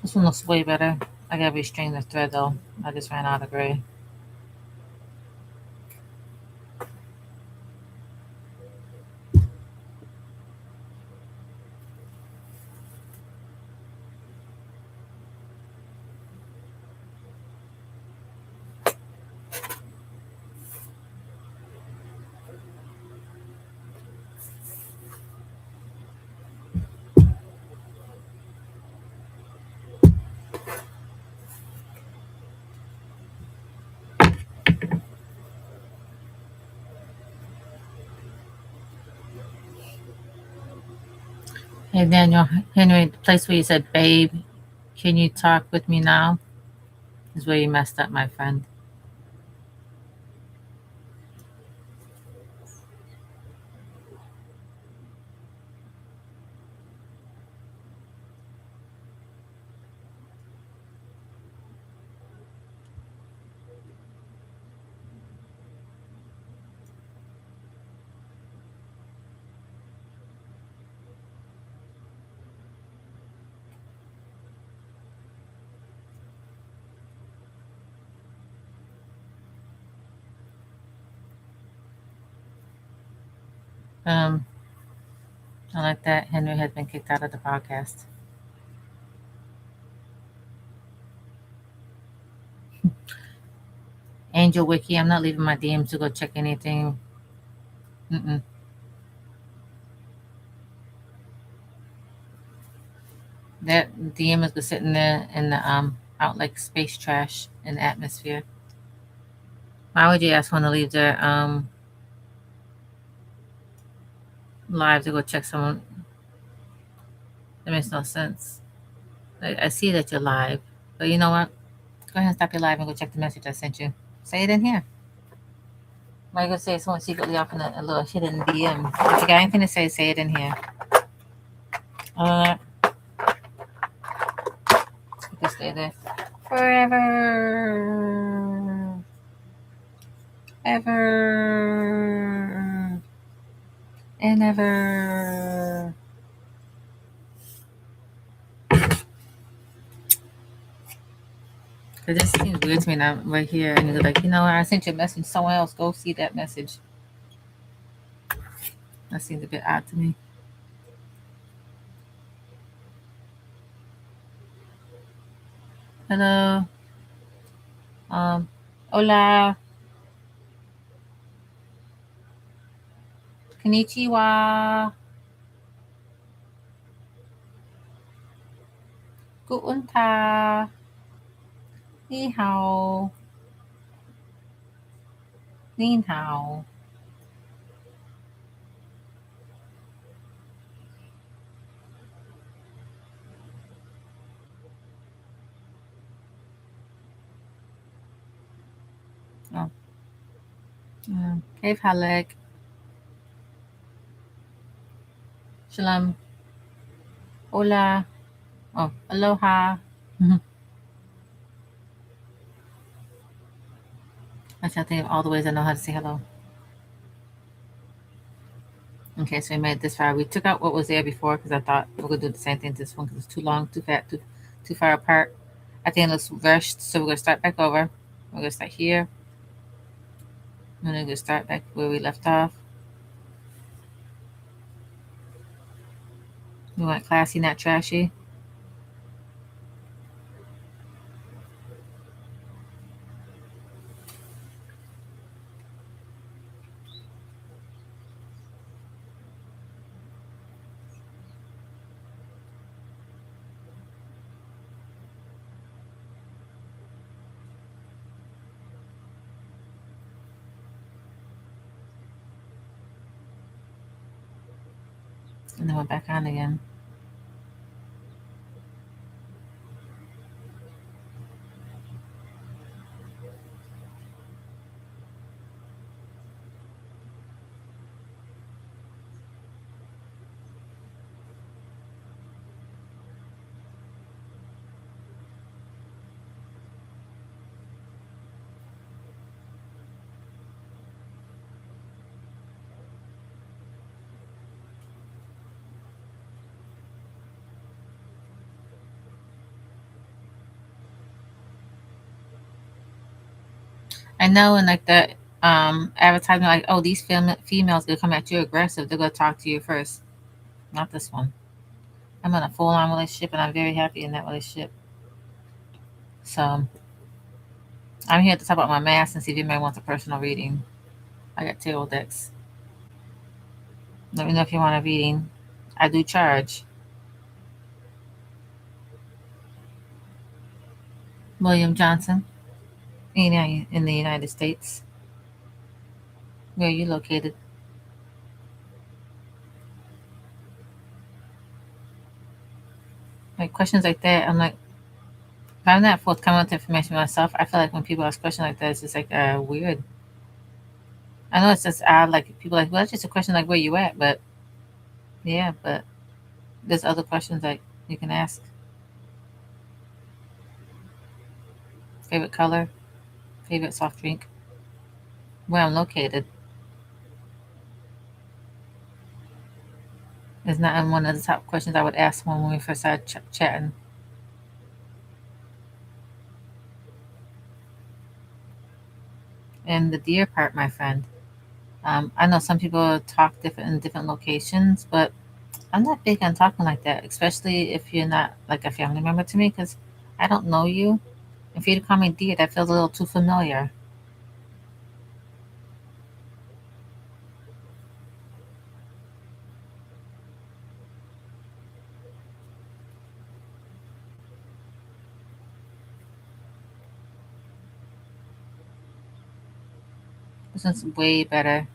This one looks way better. I gotta restring the thread though. I just ran out of gray. Hey Daniel, Henry, the place where you said, "Babe, can you talk with me now?" is where you messed up, my friend. Um, I like that Henry has been kicked out of the podcast. Angel Wiki, I'm not leaving my DMs to go check anything. Mm-mm. That DM is just sitting there in the out like space trash in the atmosphere. Why would you ask one to leave their live to go check someone? That makes no sense. I see that you're live, but you know what? Go ahead and stop your live and go check the message I sent you. Say it in here. Why you gonna say someone secretly off in a little hidden DM? If you got anything to say it in here. Uh, you can stay there forever, ever, and ever. Cause this seems weird to me now. I'm right here, and you're like, you know, I sent you a message. Someone else go see that message. That seems a bit odd to me. Hello. Um. Hola. Konnichiwa. Guten Tag. Ni hao. Ni hao. Oh. كيف حالك? Shalom. Hola. Oh, aloha. I can't think of all the ways I know how to say hello. Okay, so we made it this far. We took out what was there before because I thought we are gonna do the same thing to this one because it's too long, too fat, too far apart. I think it looks rushed, so we're gonna start back over. We're gonna start here. And then we're gonna start back where we left off. We want classy, not trashy. And then we're back on again. I know, and like the advertisement, like, oh, these females gonna come at you aggressive. They're gonna talk to you first. Not this one. I'm in a full on relationship, and I'm very happy in that relationship. So I'm here to talk about my mask and see if anybody wants a personal reading. I got tarot decks. Let me know if you want a reading. I do charge. William Johnson, in the United States. Where are you located? like questions like that, I'm like, if I'm not forthcoming with information myself, I feel like when people ask questions like that, it's just like weird. I know it's just odd. Like people are like, well, it's just a question like where you at, but yeah, but there's other questions that you can ask. Favorite color, favorite soft drink, where I'm located. Is not in one of the top questions I would ask someone when we first started chatting. And the deer part, my friend. I know some people talk different in different locations, but I'm not big on talking like that, especially if you're not like a family member to me, because I don't know you. If you to call me dear, that feels a little too familiar. This one's way better.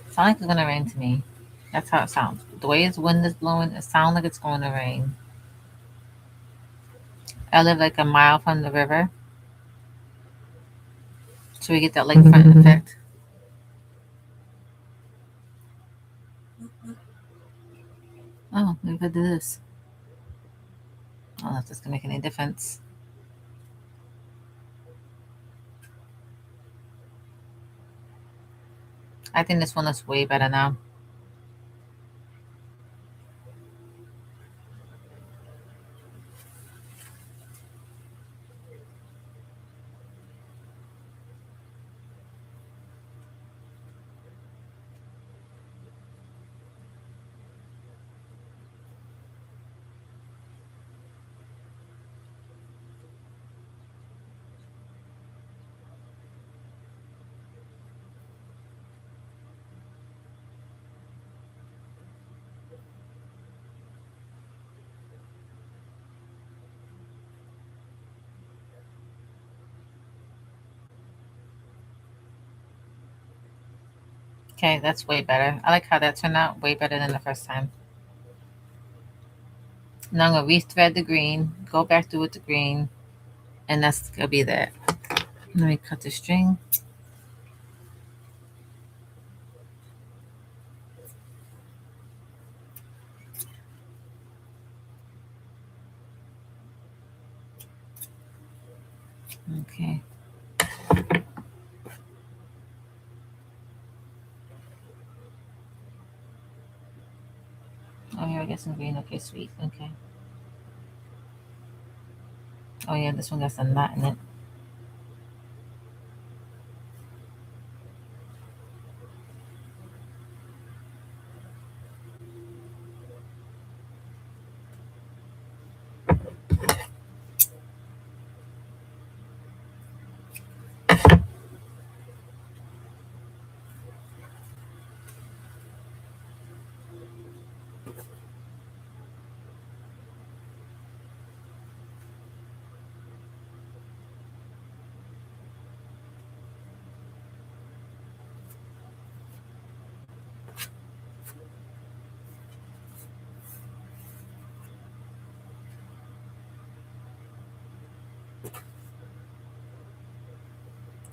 Sounds like it's gonna rain to me. That's how it sounds. The way its wind is blowing, it sounds like it's going to rain. I live like a mile from the river, so we get that lakefront effect. Oh, maybe I do this. I don't know if this can make any difference. I think this one looks way better now. Okay, that's way better. I like how that turned out way better than the first time. Now I'm gonna rethread the green, go back through with the green, and that's gonna be that. Let me cut the string. Okay. Oh, here I get some green. Okay, sweet. Okay. Oh yeah, this one got some knot in it.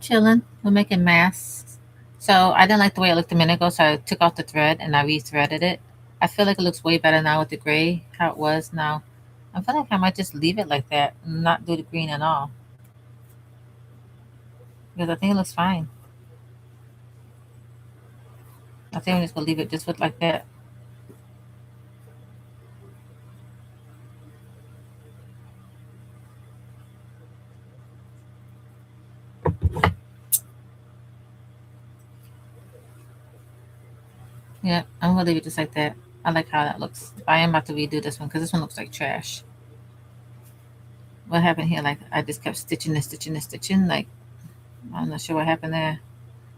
Chilling. We're making masks. So I didn't like the way it looked a minute ago, so I took off the thread and I rethreaded it. I feel like it looks way better now with the gray, how it was now. I feel like I might just leave it like that and not do the green at all. Because I think it looks fine. I think I'm just gonna leave it just with like that. Yeah, I'm gonna leave it just like that. I like how that looks. I am about to redo this one because this one looks like trash. What happened here? Like I just kept stitching and stitching and stitching. Like I'm not sure what happened there.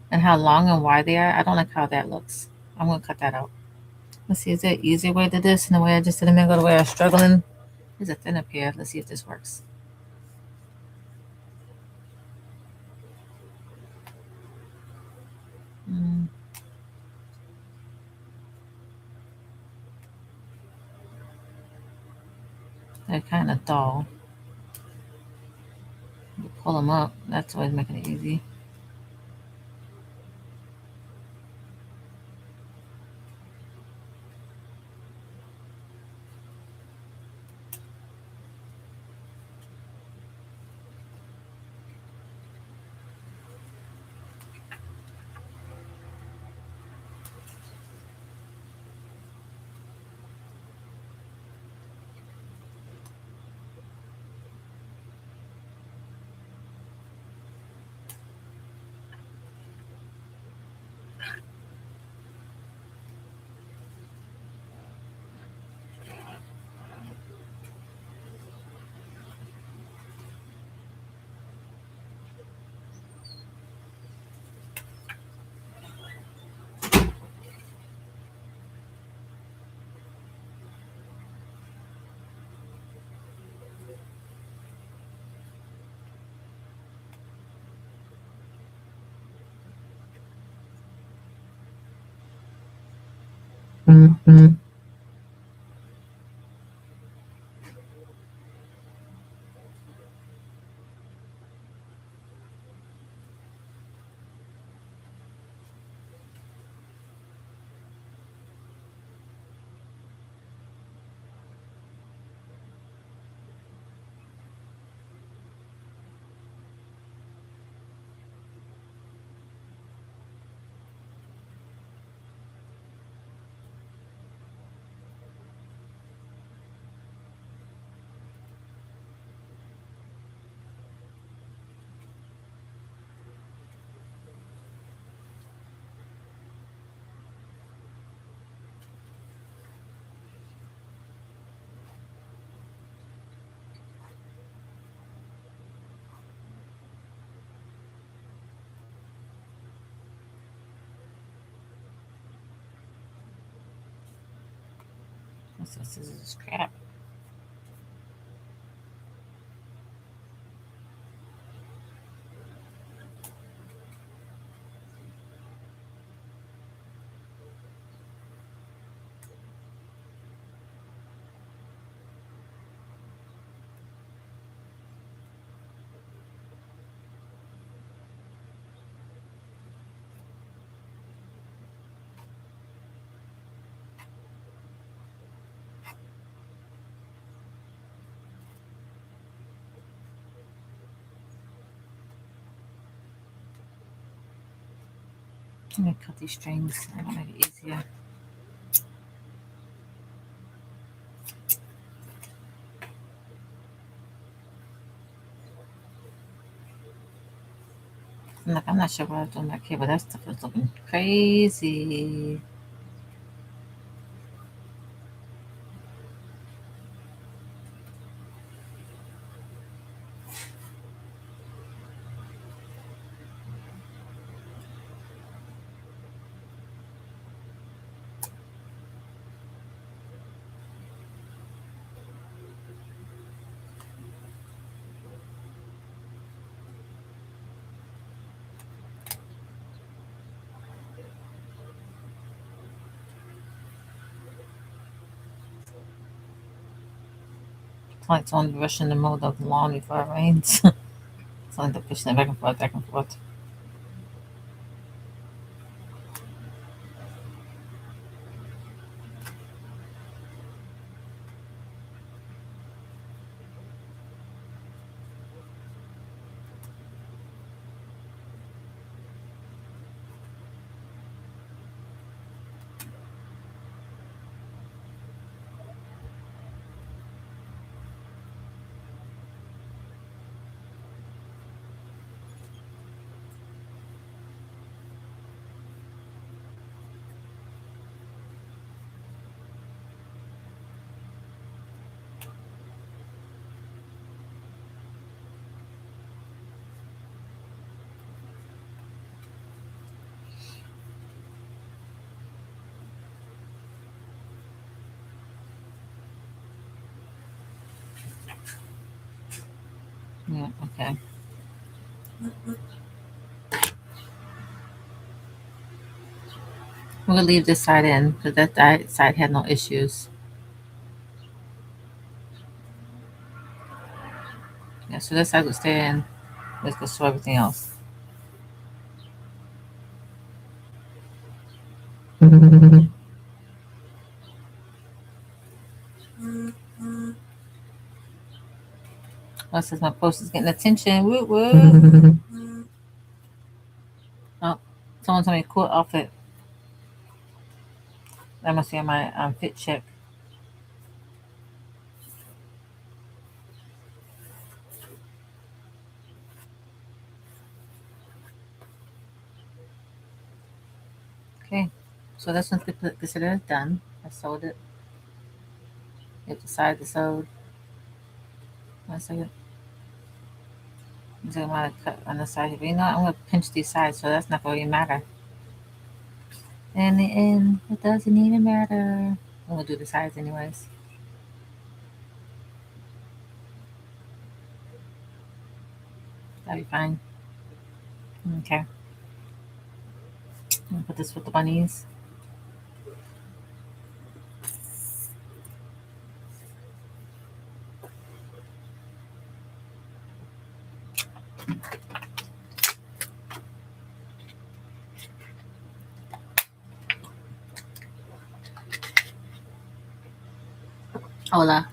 And how long and wide they are. I don't like how that looks. I'm gonna cut that out. Let's see, is there an easier way to do this than the way I just did a minute ago, the way I was struggling? There's a thinner pair. Let's see if this works. Mm, they're kind of dull. You pull them up. That's always making it easy. This is crap. Let me cut these strings. That'll make it easier. I'm not sure what I was doing back here, but that stuff is looking crazy. It's like someone rushing to mow the lawn before it rains. It's like they're pushing it back and forth, back and forth. Yeah, okay. We'll leave this side in because that side had no issues. Yeah, so this side will stay in. Let's go show everything else. Oh, it says my post is getting attention. Woo woo. Oh, someone told me cool outfit. That must be on my fit check. Okay, so this one's considered done. I sewed it. Hit the side to sew. One second. I'm going to cut on the side here. But you know what? I'm going to pinch these sides, so that's not going to really matter. In the end, it doesn't even matter. I'm going to do the sides anyways. That'll be fine. Okay. I'm going to put this with the bunnies. Hola.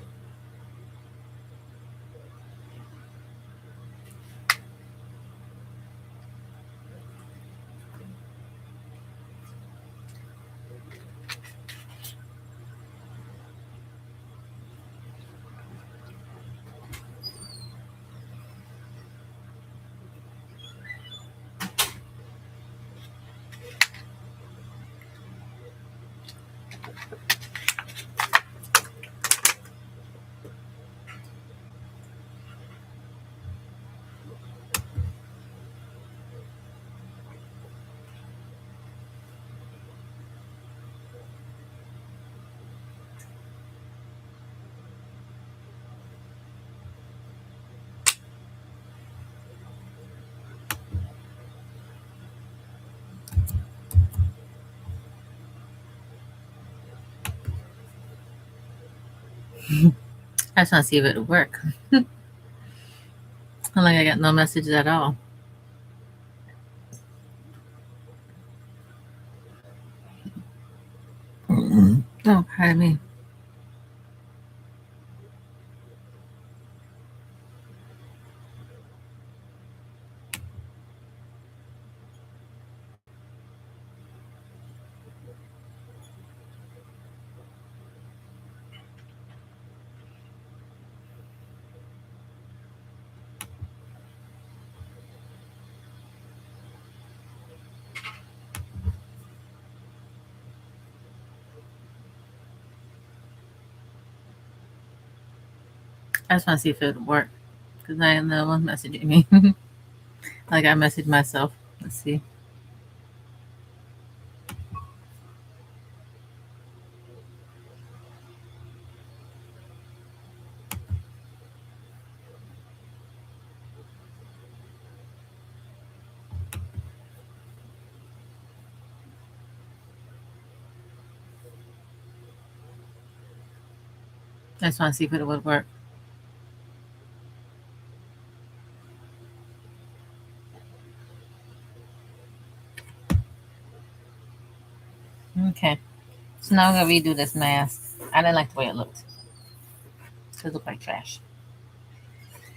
I just want to see if it'll work. Like I got no messages at all. Oh, pardon me. I just want to see if it'll work. Because I am the one messaging me. Like I messaged myself. Let's see. I just want to see if it would work. Okay. So now I'm going to redo this mask. I didn't like the way it looked. It looked like trash.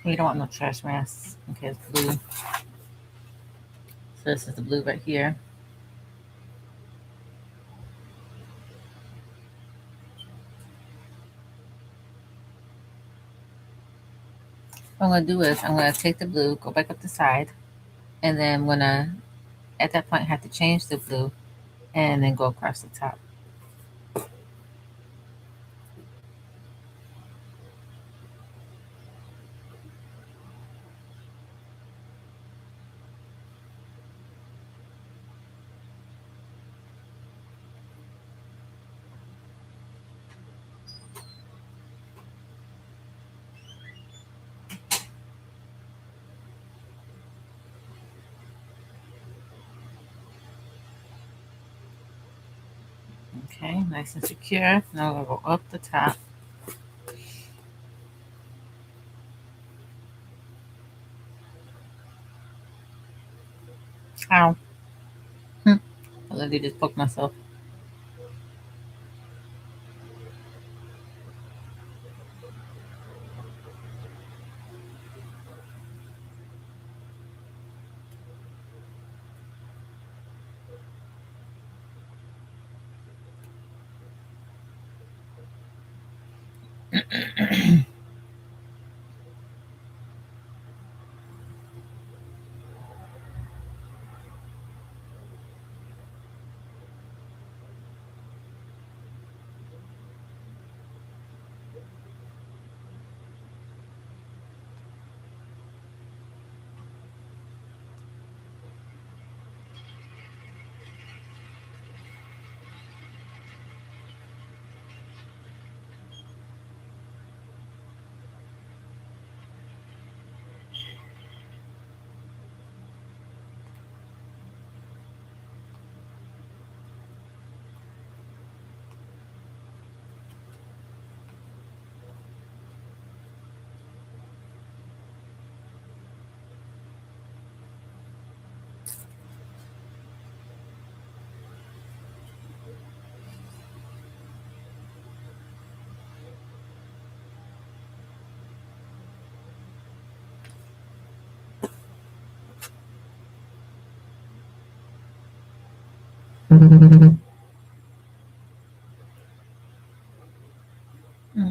We don't want no trash masks. Okay, it's blue. So this is the blue right here. What I'm going to do is I'm going to take the blue, go back up the side, and then I'm going to, at that point, have to change the blue and then go across the top. Okay, nice and secure. Now we'll go up the top. Ow. I literally just poked myself.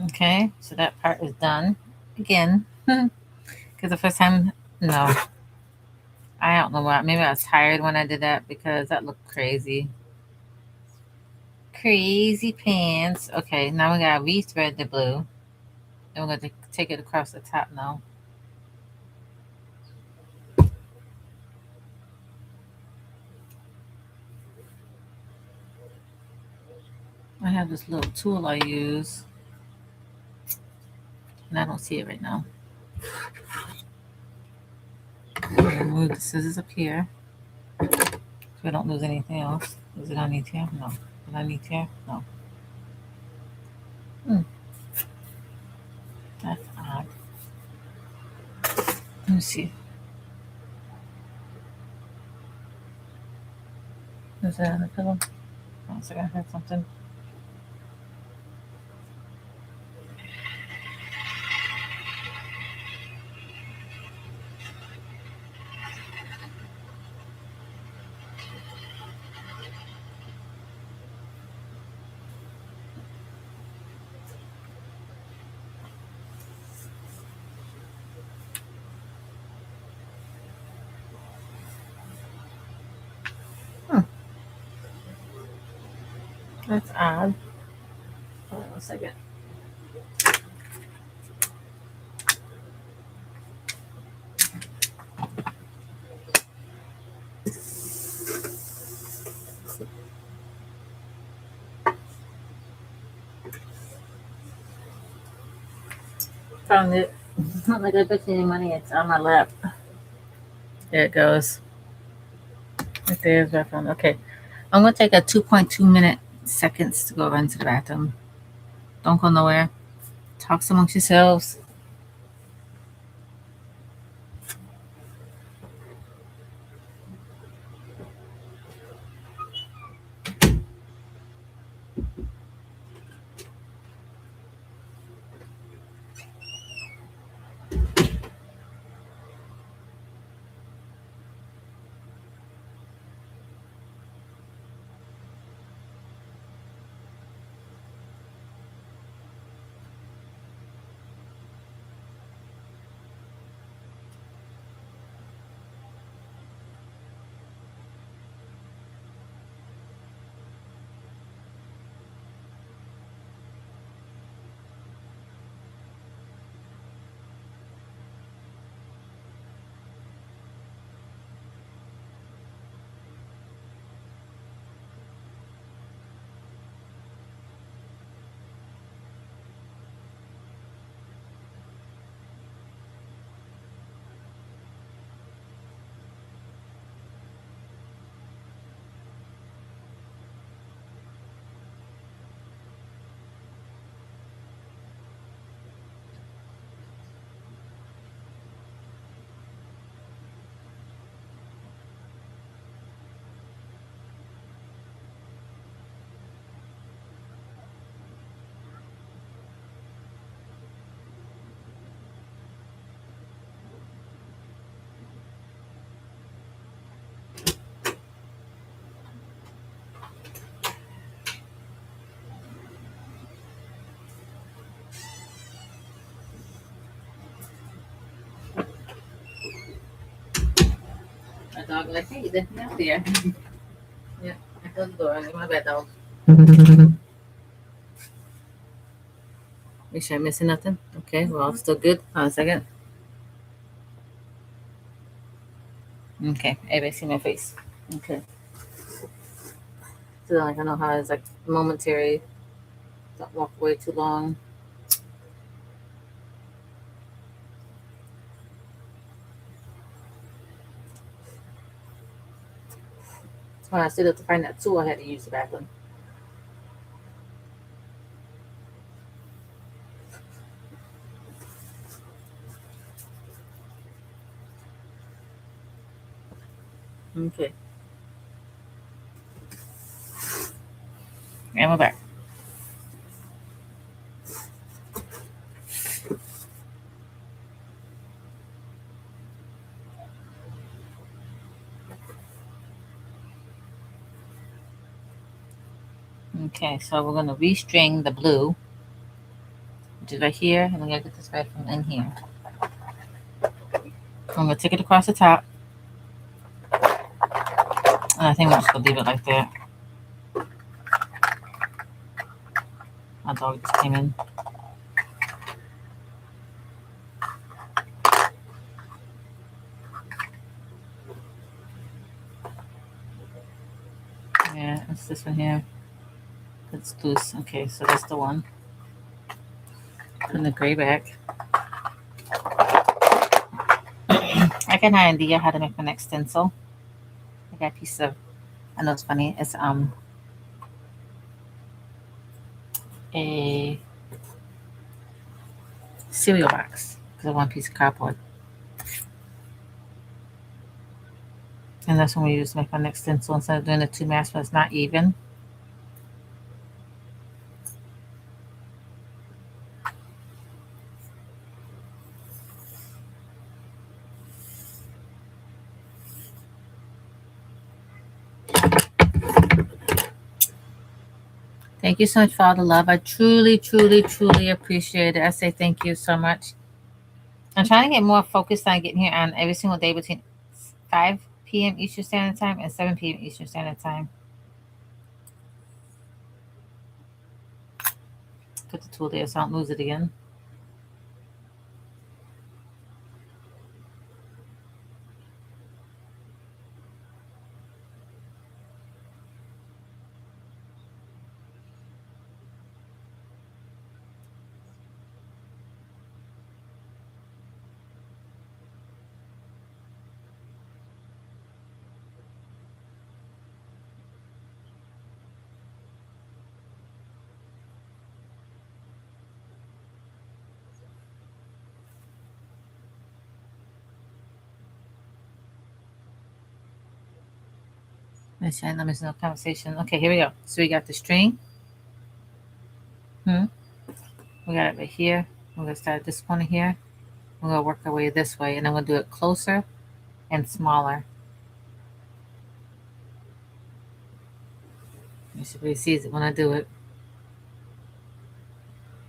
Okay, so that part is done. Again, because the first time, no, I don't know why. Maybe I was tired when I did that because that looked crazy. Crazy pants. Okay, now we gotta rethread the blue. And we're gonna take it across the top now. I have this little tool I use, and I don't see it right now. I'm gonna move the scissors up here so I don't lose anything else. Is it underneath here? No. Is it underneath here? No. Hmm, that's odd. Let me see. Is that on the pillow? One second, I heard something. Hmm, that's odd. Hold on 1 second. Found it. It's not like I bet you any money. It's on my lap. There it goes. Right there's where I found it. Okay. I'm gonna take a 2.2 minute seconds to go run to the bathroom. Don't go nowhere. Talk amongst yourselves. dog like, hey, let me out there. Yeah, I closed the door. My bad, dog. Make sure I'm missing nothing. Okay, well, still good. Hold on a second. Okay, everybody see my face. Okay. So like I know how it's like momentary. Don't walk away too long. So when I stood up to find that tool, I had to use the bathroom. Okay. And we're back. Okay, so we're gonna restring the blue, which is right here, and we're gonna get this red from in here. I'm gonna take it across the top. And I think we're just gonna leave it like that. My dog just came in. Yeah, it's this one here. It's loose. Okay, so that's the one. Putting the gray back. I got an idea how to make my next stencil. I got a piece of, I know it's funny, it's a cereal box because I want a piece of cardboard. And that's when we use to make my next stencil instead of doing the two masks, but it's not even. Thank you so much for all the love. I truly, truly, truly appreciate it. I say thank you so much. I'm trying to get more focused on getting here on every single day between 5 p.m. Eastern Standard Time and 7 p.m. Eastern Standard Time. Put the tool there so I don't lose it again. Let's try numbers no conversation. Okay, here we go. So we got the string. We got it right here. We're gonna start this corner here. We're gonna work our way this way, and then we'll do it closer and smaller. You should really see it when I do it.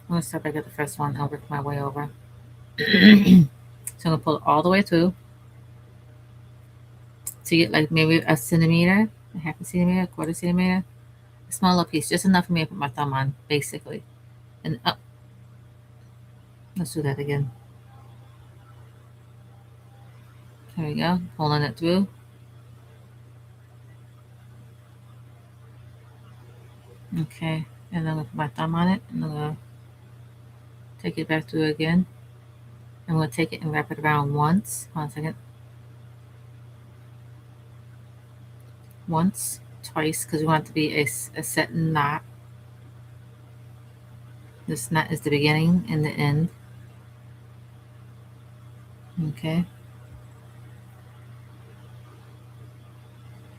I'm gonna start back at the first one. I'll work my way over. So I'm gonna pull it all the way through to get like maybe a centimeter, a half a centimeter, a quarter centimeter, a small little piece, just enough for me to put my thumb on, basically. And up. Let's do that again. There we go. Pulling it through. Okay. And then I'm gonna put my thumb on it, and I'm gonna take it back through again. I'm gonna take it and wrap it around once. Hold on a second. Once, twice, because we want it to be a set knot. This knot is the beginning and the end. Okay.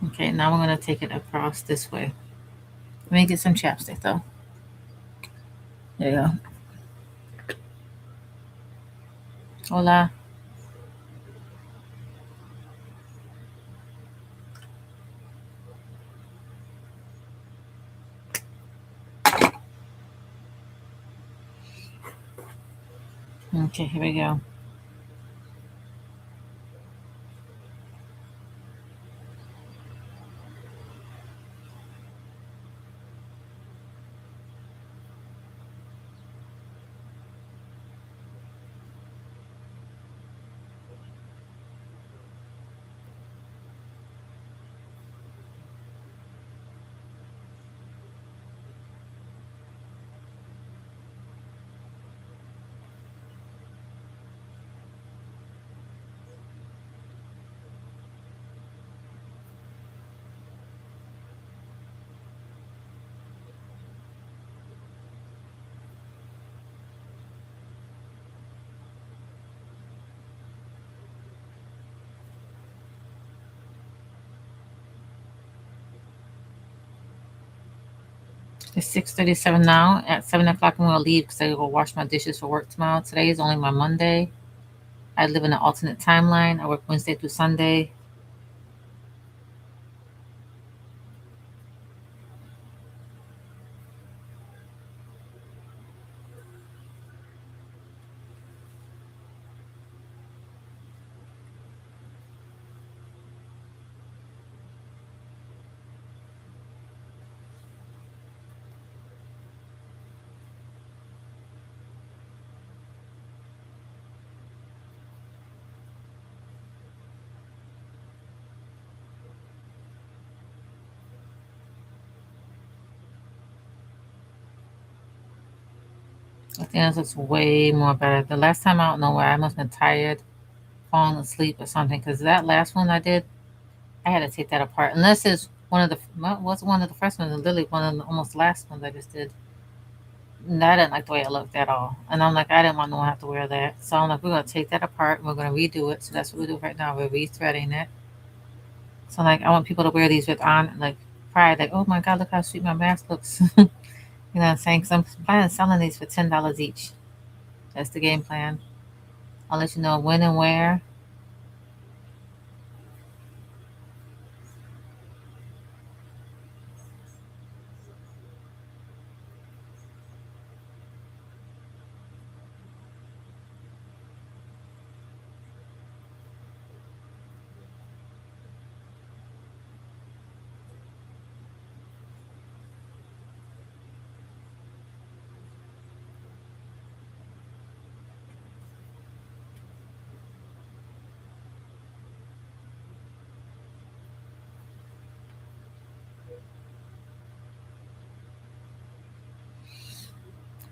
Okay, now we're going to take it across this way. Let me get some chapstick though. There you go. Hola. Okay, here we go. It's 6:37 now. At 7 o'clock, I'm gonna leave because I go wash my dishes for work tomorrow. Today is only my Monday. I live in an alternate timeline. I work Wednesday through Sunday. I think this looks way more better. The last time I don't know where I must have been tired, falling asleep or something. Because that last one I did, I had to take that apart. Unless it's one of the was one of the first ones, and literally one of the almost last ones I just did. And I didn't like the way it looked at all. And I'm like, I didn't want no one to have to wear that. So I'm like, we're gonna take that apart and we're gonna redo it. So that's what we do right now. We're rethreading it. So like, I want people to wear these with on like pride. Like, oh my god, look how sweet my mask looks. You know what I'm saying? Because I'm planning on selling these for $10 each. That's the game plan. I'll let you know when and where.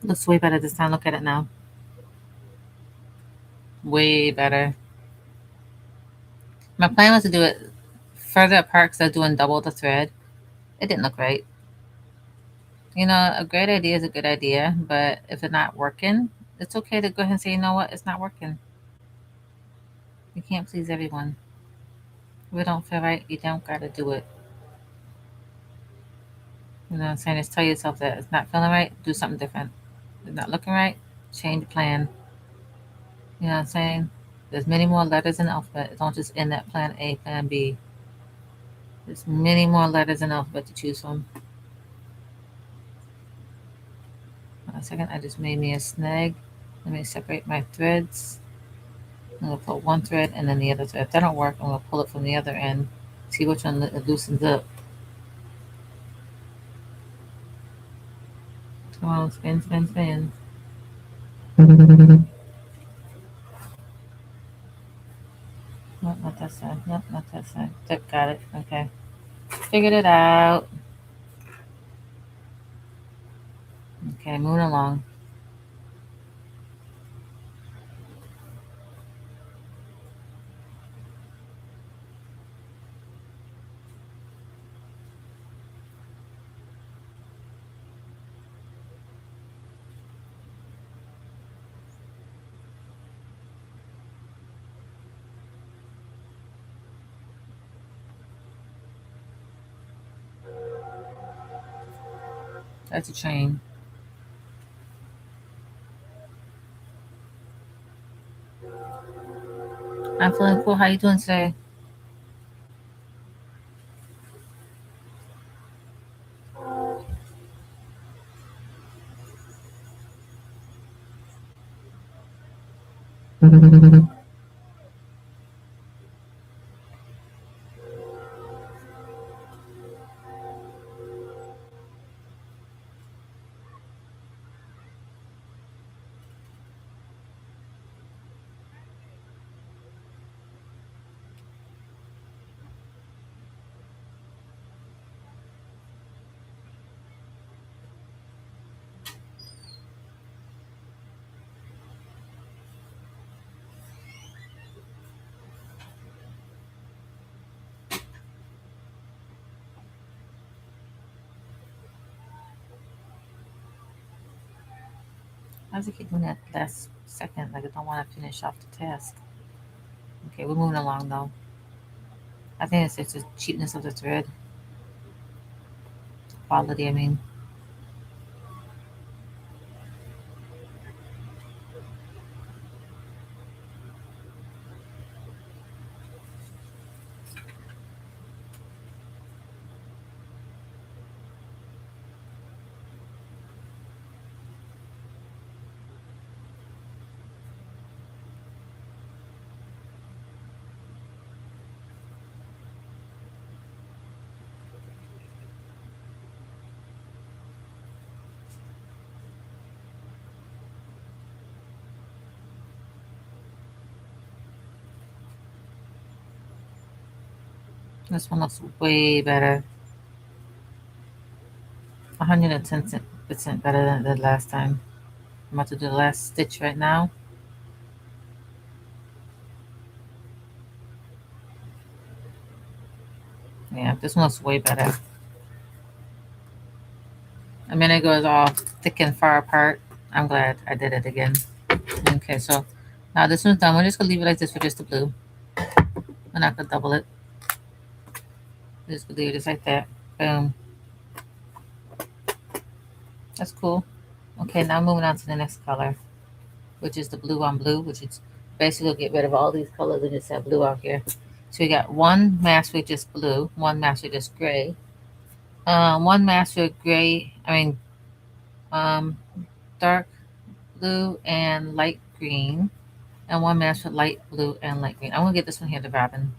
Looks way better this time. Look at it now. Way better. My plan was to do it further apart because I was doing double the thread. It didn't look right. You know, a great idea is a good idea, but if it's not working, it's okay to go ahead and say, you know what, it's not working. You can't please everyone. If it don't feel right, you don't gotta do it. You know what I'm saying? Just tell yourself that it's not feeling right, do something different. If it's not looking right, change the plan. You know what I'm saying? There's many more letters in the alphabet. Don't just end at plan A, plan B. There's many more letters in the alphabet to choose from. 1 second, I just made me a snag. Let me separate my threads. I'm gonna put one thread and then the other thread. If that don't work, I'm gonna pull it from the other end. See which one loosens up. Come on, spin, spin, spin. Nope, not that side. Nope, not that side. Yep, got it. Okay. Figured it out. Okay, moving along. That's a train. I'm feeling cool. How you doing today? Why does it keep doing that last second? Like I don't want to finish off the task. Okay, we're moving along though. I think it's just the cheapness of the thread. Quality, I mean. This one looks way better. 110% better than the last time. I'm about to do the last stitch right now. Yeah, this one looks way better. A minute ago it was all thick and far apart. I'm glad I did it again. Okay, so now this one's done. We're just gonna leave it like this for just the blue. We're not gonna double it. Just leave it just like that. Boom. That's cool. Okay, now moving on to the next color, which is the blue on blue, which is basically get rid of all these colors and just have blue out here. So we got one mask with just blue, one mask with just gray, one mask with gray, um, dark blue and light green, and one mask with light blue and light green. I'm gonna get this one here to Robin.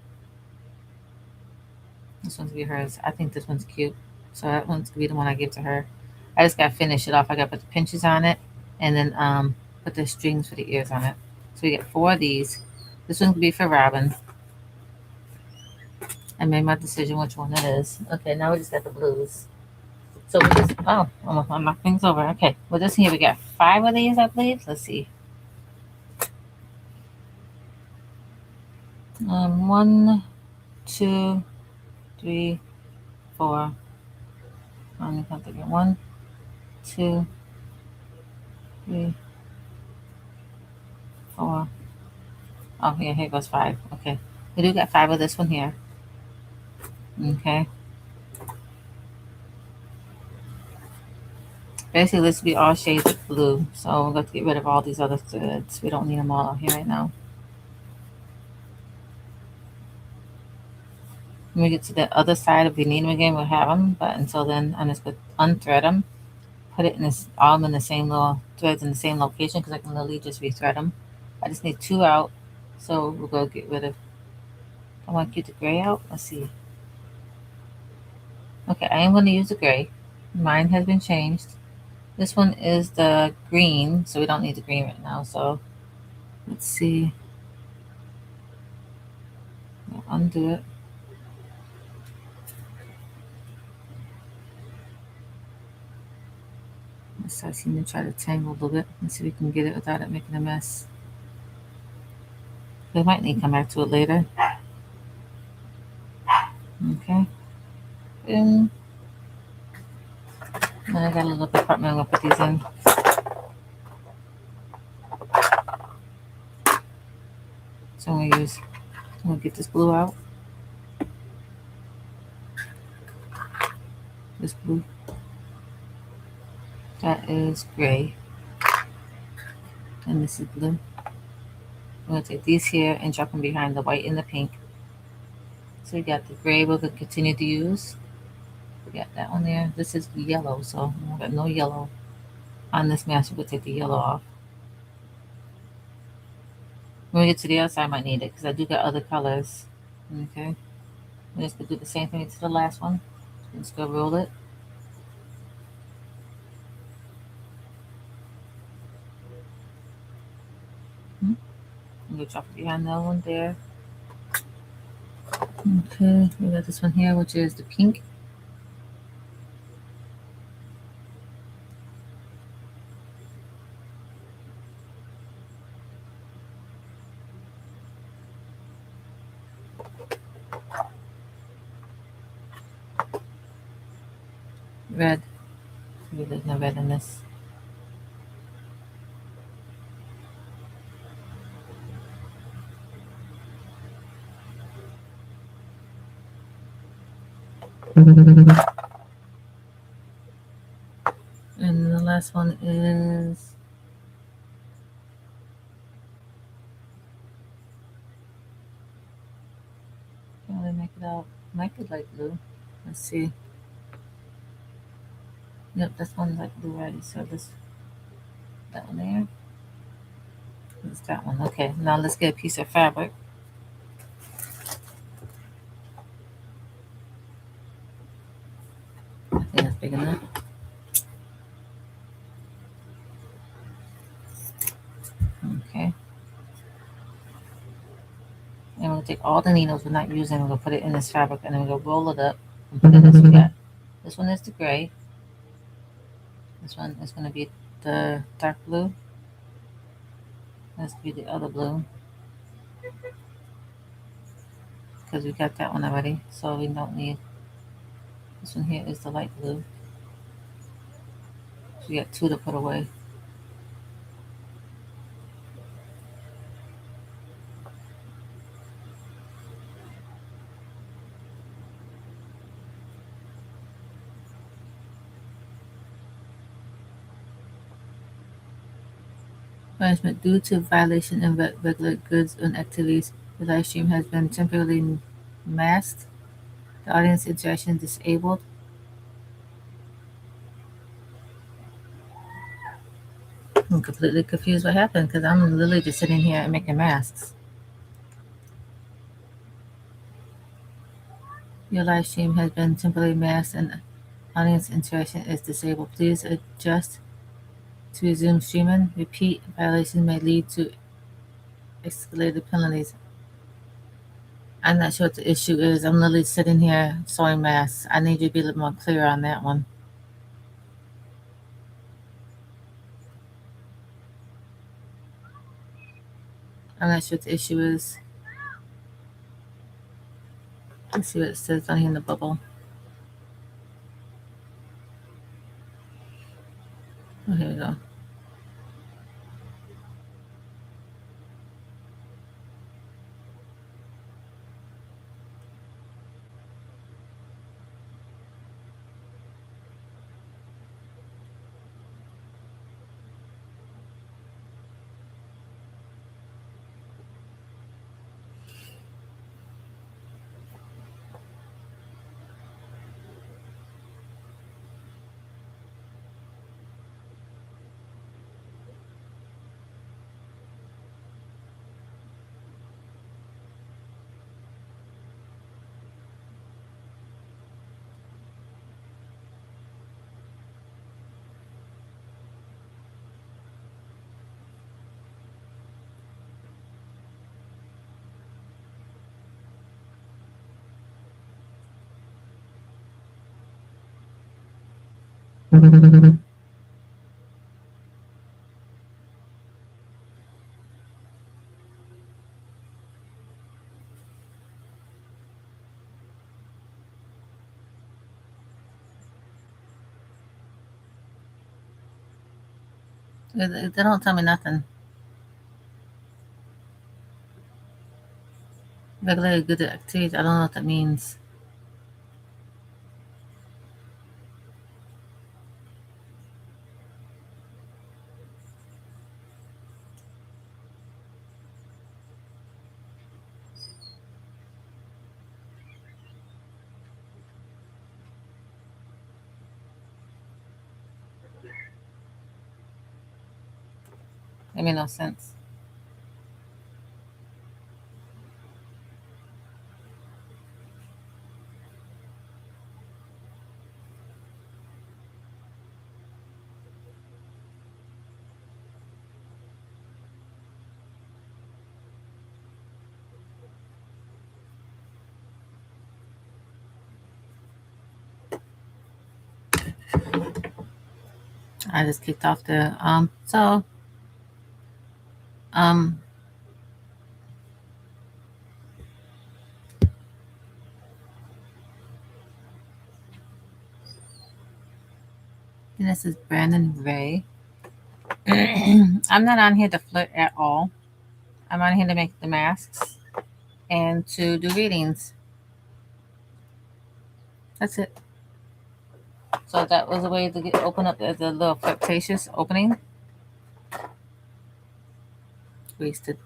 This one's gonna be hers. I think this one's cute. So that one's gonna be the one I give to her. I just gotta finish it off. I gotta put the pinches on it and then put the strings for the ears on it. So we get 4 of these. This one's gonna be for Robin. I made my decision which one it is. Okay, now we just got the blues. So we just almost I knocked things over. Okay, well this here we got 5 of these, I believe. Let's see. 1, 2, 3, 4. I'm gonna count again. 1, 2, 3, 4. Oh, here goes 5. Okay. We do got 5 of this one here. Okay. Basically, this will be all shades of blue. So we're going to get rid of all these other threads. We don't need them all out here right now. When we get to the other side, if we need them again, we'll have them. But until then, I'm just going to unthread them. Put it in this, all in the same little threads in the same location because I can literally just rethread them. I just need 2 out. So we'll go get rid of, I want to get the gray out. Let's see. Okay, I am going to use the gray. Mine has been changed. This one is the green, so we don't need the green right now. So let's see. I'll undo it. Let's I seem to try to tangle a little bit. Let's see if we can get it without it making a mess. We might need to come back to it later. Okay. And then I got a little compartment. I'm gonna put these in. So I'm gonna get this blue out. This blue. That is gray. And this is blue. I'm gonna take these here and drop them behind the white and the pink. So we got the gray we're gonna continue to use. We got that one there. This is yellow, so we got no yellow on this mask. We'll take the yellow off. When we get to the other side, I might need it because I do got other colors. Okay. We're just gonna do the same thing to the last one. Just go roll it. I'm gonna drop it behind that one there. Okay, we got this one here, which is the pink. Red. Maybe there's no red in this. And the last one is can't really make it out. Might be light blue. Let's see. Yep, this one's light blue already. So that one there. It's that one. Okay, now let's get a piece of fabric. I think that's big enough. Okay. And we'll take all the needles we're not using, we're gonna put it in this fabric, and then we're gonna roll it up and put it in this. We got this one is the gray. This one is gonna be the dark blue. Let's be the other blue because we got that one already, so we don't need this one. Here is the light blue. So we got two to put away. Punishment due to violation of regular goods and activities. The live stream has been temporarily masked. The audience interaction disabled. I'm completely confused what happened because I'm literally just sitting here and making masks. Your live stream has been temporarily masked and audience interaction is disabled. Please adjust to resume streaming. Repeat violation may lead to escalated penalties. I'm not sure what the issue is. I'm literally sitting here sewing masks. I need you to be a little more clear on that one. I'm not sure what the issue is. Let's see what it says down here in the bubble. Oh, here we go. They don't tell me nothing. Regular good activity. I don't know what that means. It made no sense. I just kicked off the um this is Brandon Ray. I'm not on here to flirt at all. I'm on here to make the masks and to do readings. That's it. So that was a way to open up the little flirtatious opening. Wasted.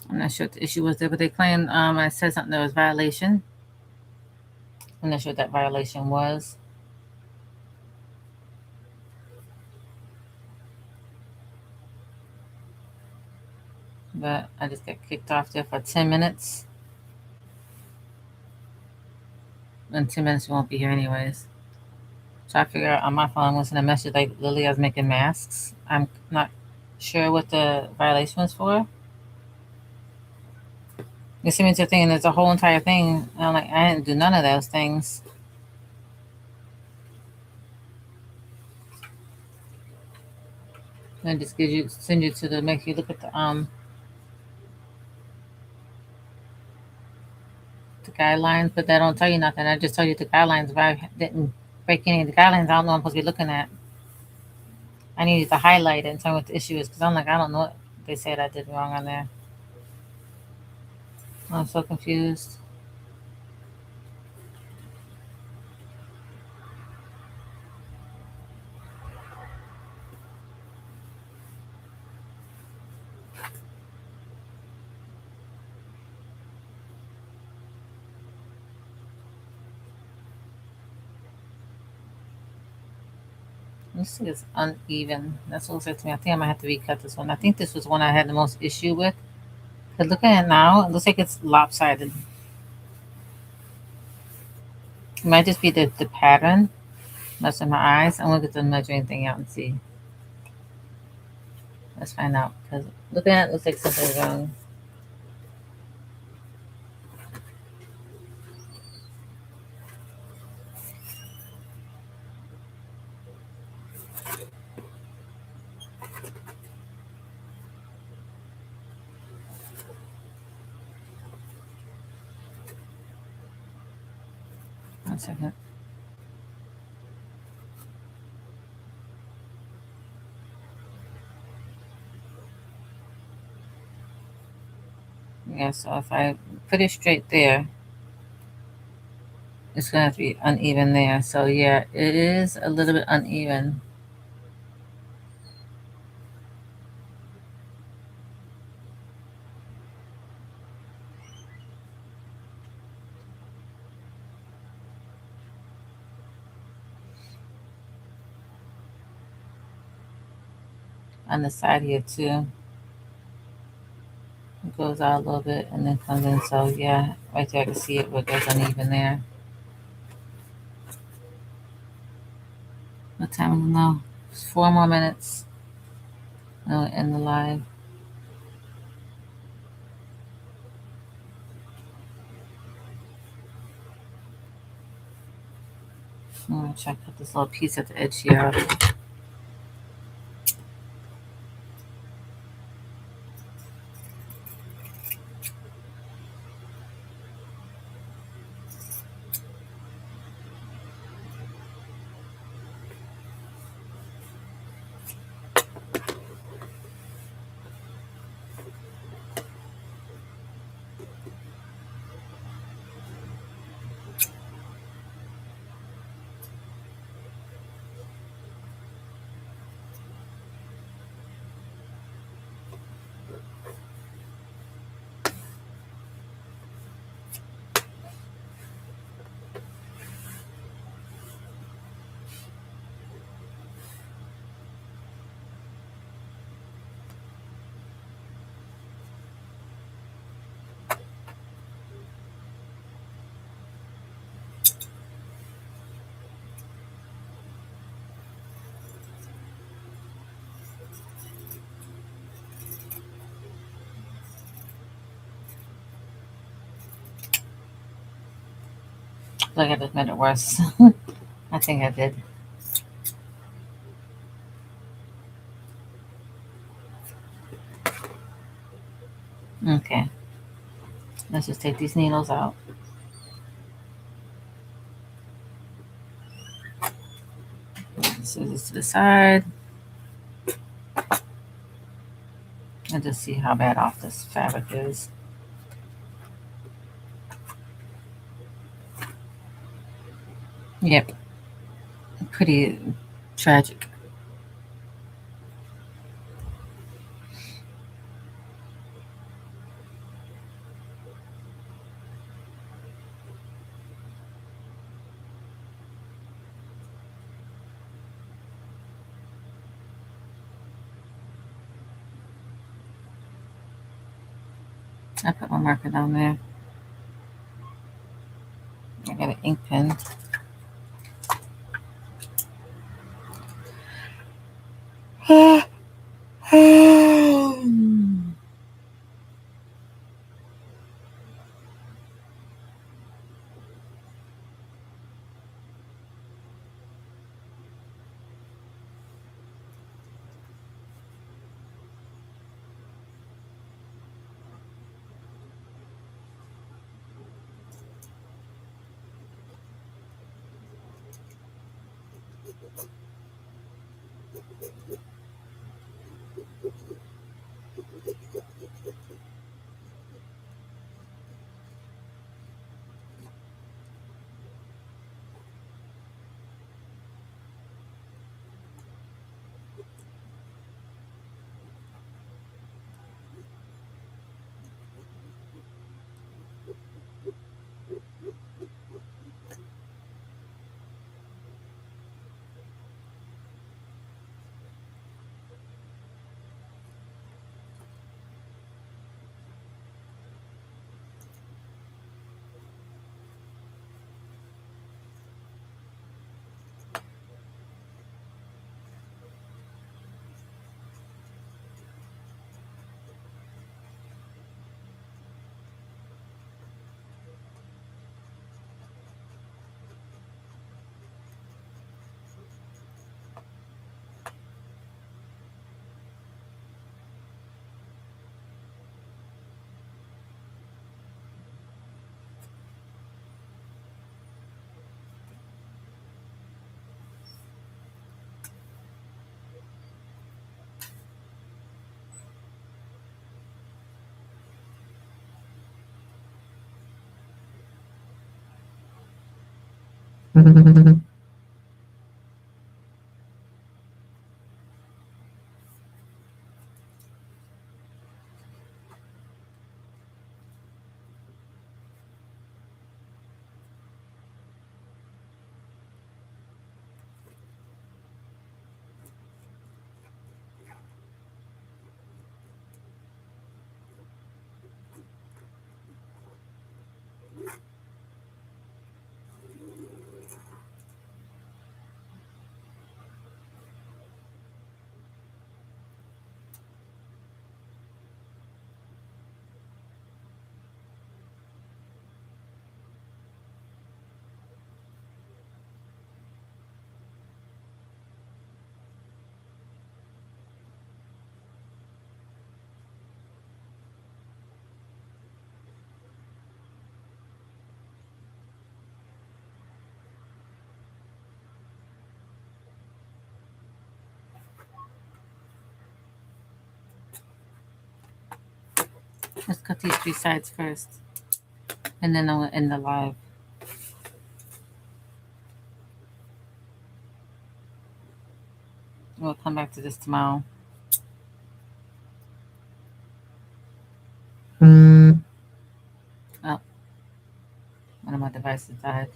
I'm not sure what the issue was there, but they claimed I said something, there was violation. I'm not sure what that violation was. But I just got kicked off there for 10 minutes. In 10 minutes, we won't be here anyways. So I figure out on my phone, I'm going to send a message like Lily, I was making masks. I'm not sure what the violation was for. You see me to thing, and there's a whole entire thing. I'm like, I didn't do none of those things. And it just gives you, send you to the, make you look at the guidelines, but that don't tell you nothing. I just tell you the guidelines. If I didn't break any of the guidelines, I don't know what I'm supposed to be looking at. I needed to highlight it and tell me what the issue is because I'm like, I don't know what they said I did wrong on there. I'm so confused. Let's see, it's uneven. That's what it said to me. I think I might have to recut this one. I think this was one I had the most issue with. But looking at it now, it looks like it's lopsided. It might just be the pattern messing my eyes. I'm gonna get the measuring thing out and see. Let's find out. Because looking at it looks like something's wrong. One second. Yeah, so if I put it straight there, it's gonna have to be uneven there. So yeah, it is a little bit uneven. On the side here too. It goes out a little bit and then comes in. So yeah, right there I can see it where it goes uneven there. What time is it now? 4 more minutes. I'll end the live. I'm gonna try to cut this little piece at the edge here. Like I just made it worse. I think I did. Okay. Let's just take these needles out. Scissors to the side. And just see how bad off this fabric is. Yep. Pretty tragic. I put my marker down there. I got an ink pen. Let's cut these 3 sides first, and then I'll end the live. We'll come back to this tomorrow. Oh, one of my devices died.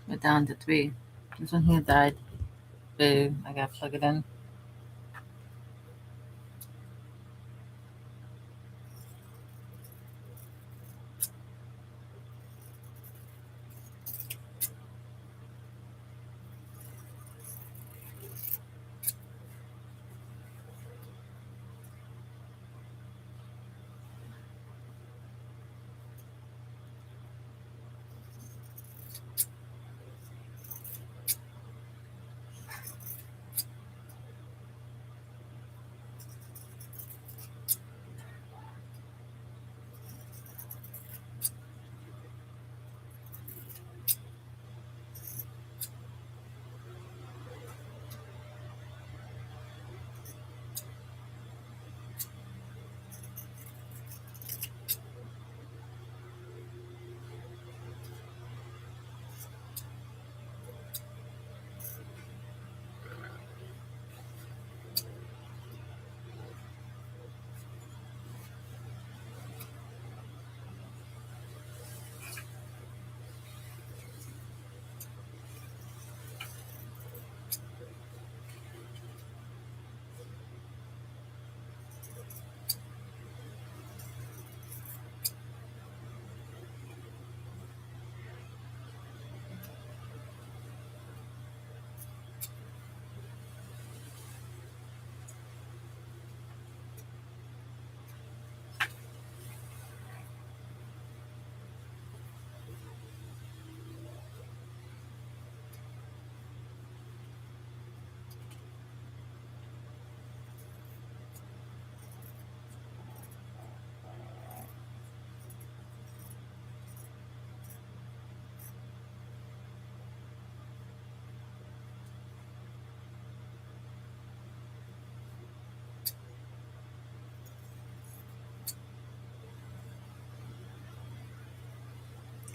We're down to 3. This one here died. Boo. I gotta plug it in.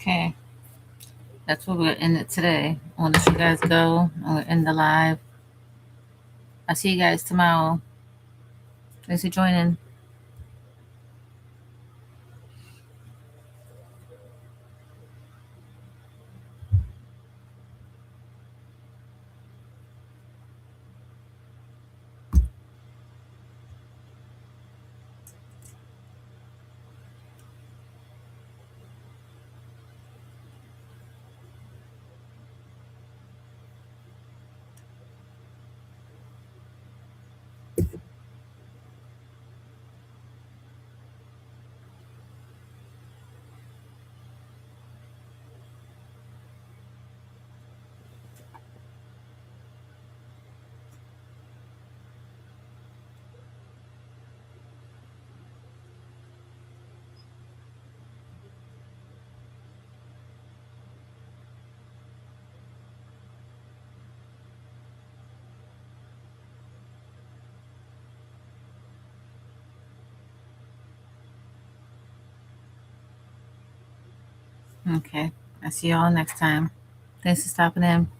Okay, that's where we're in it today. I'll let you guys go. We're in the live. I'll see you guys tomorrow. Thanks for joining. Okay, I'll see you all next time. Thanks for stopping in.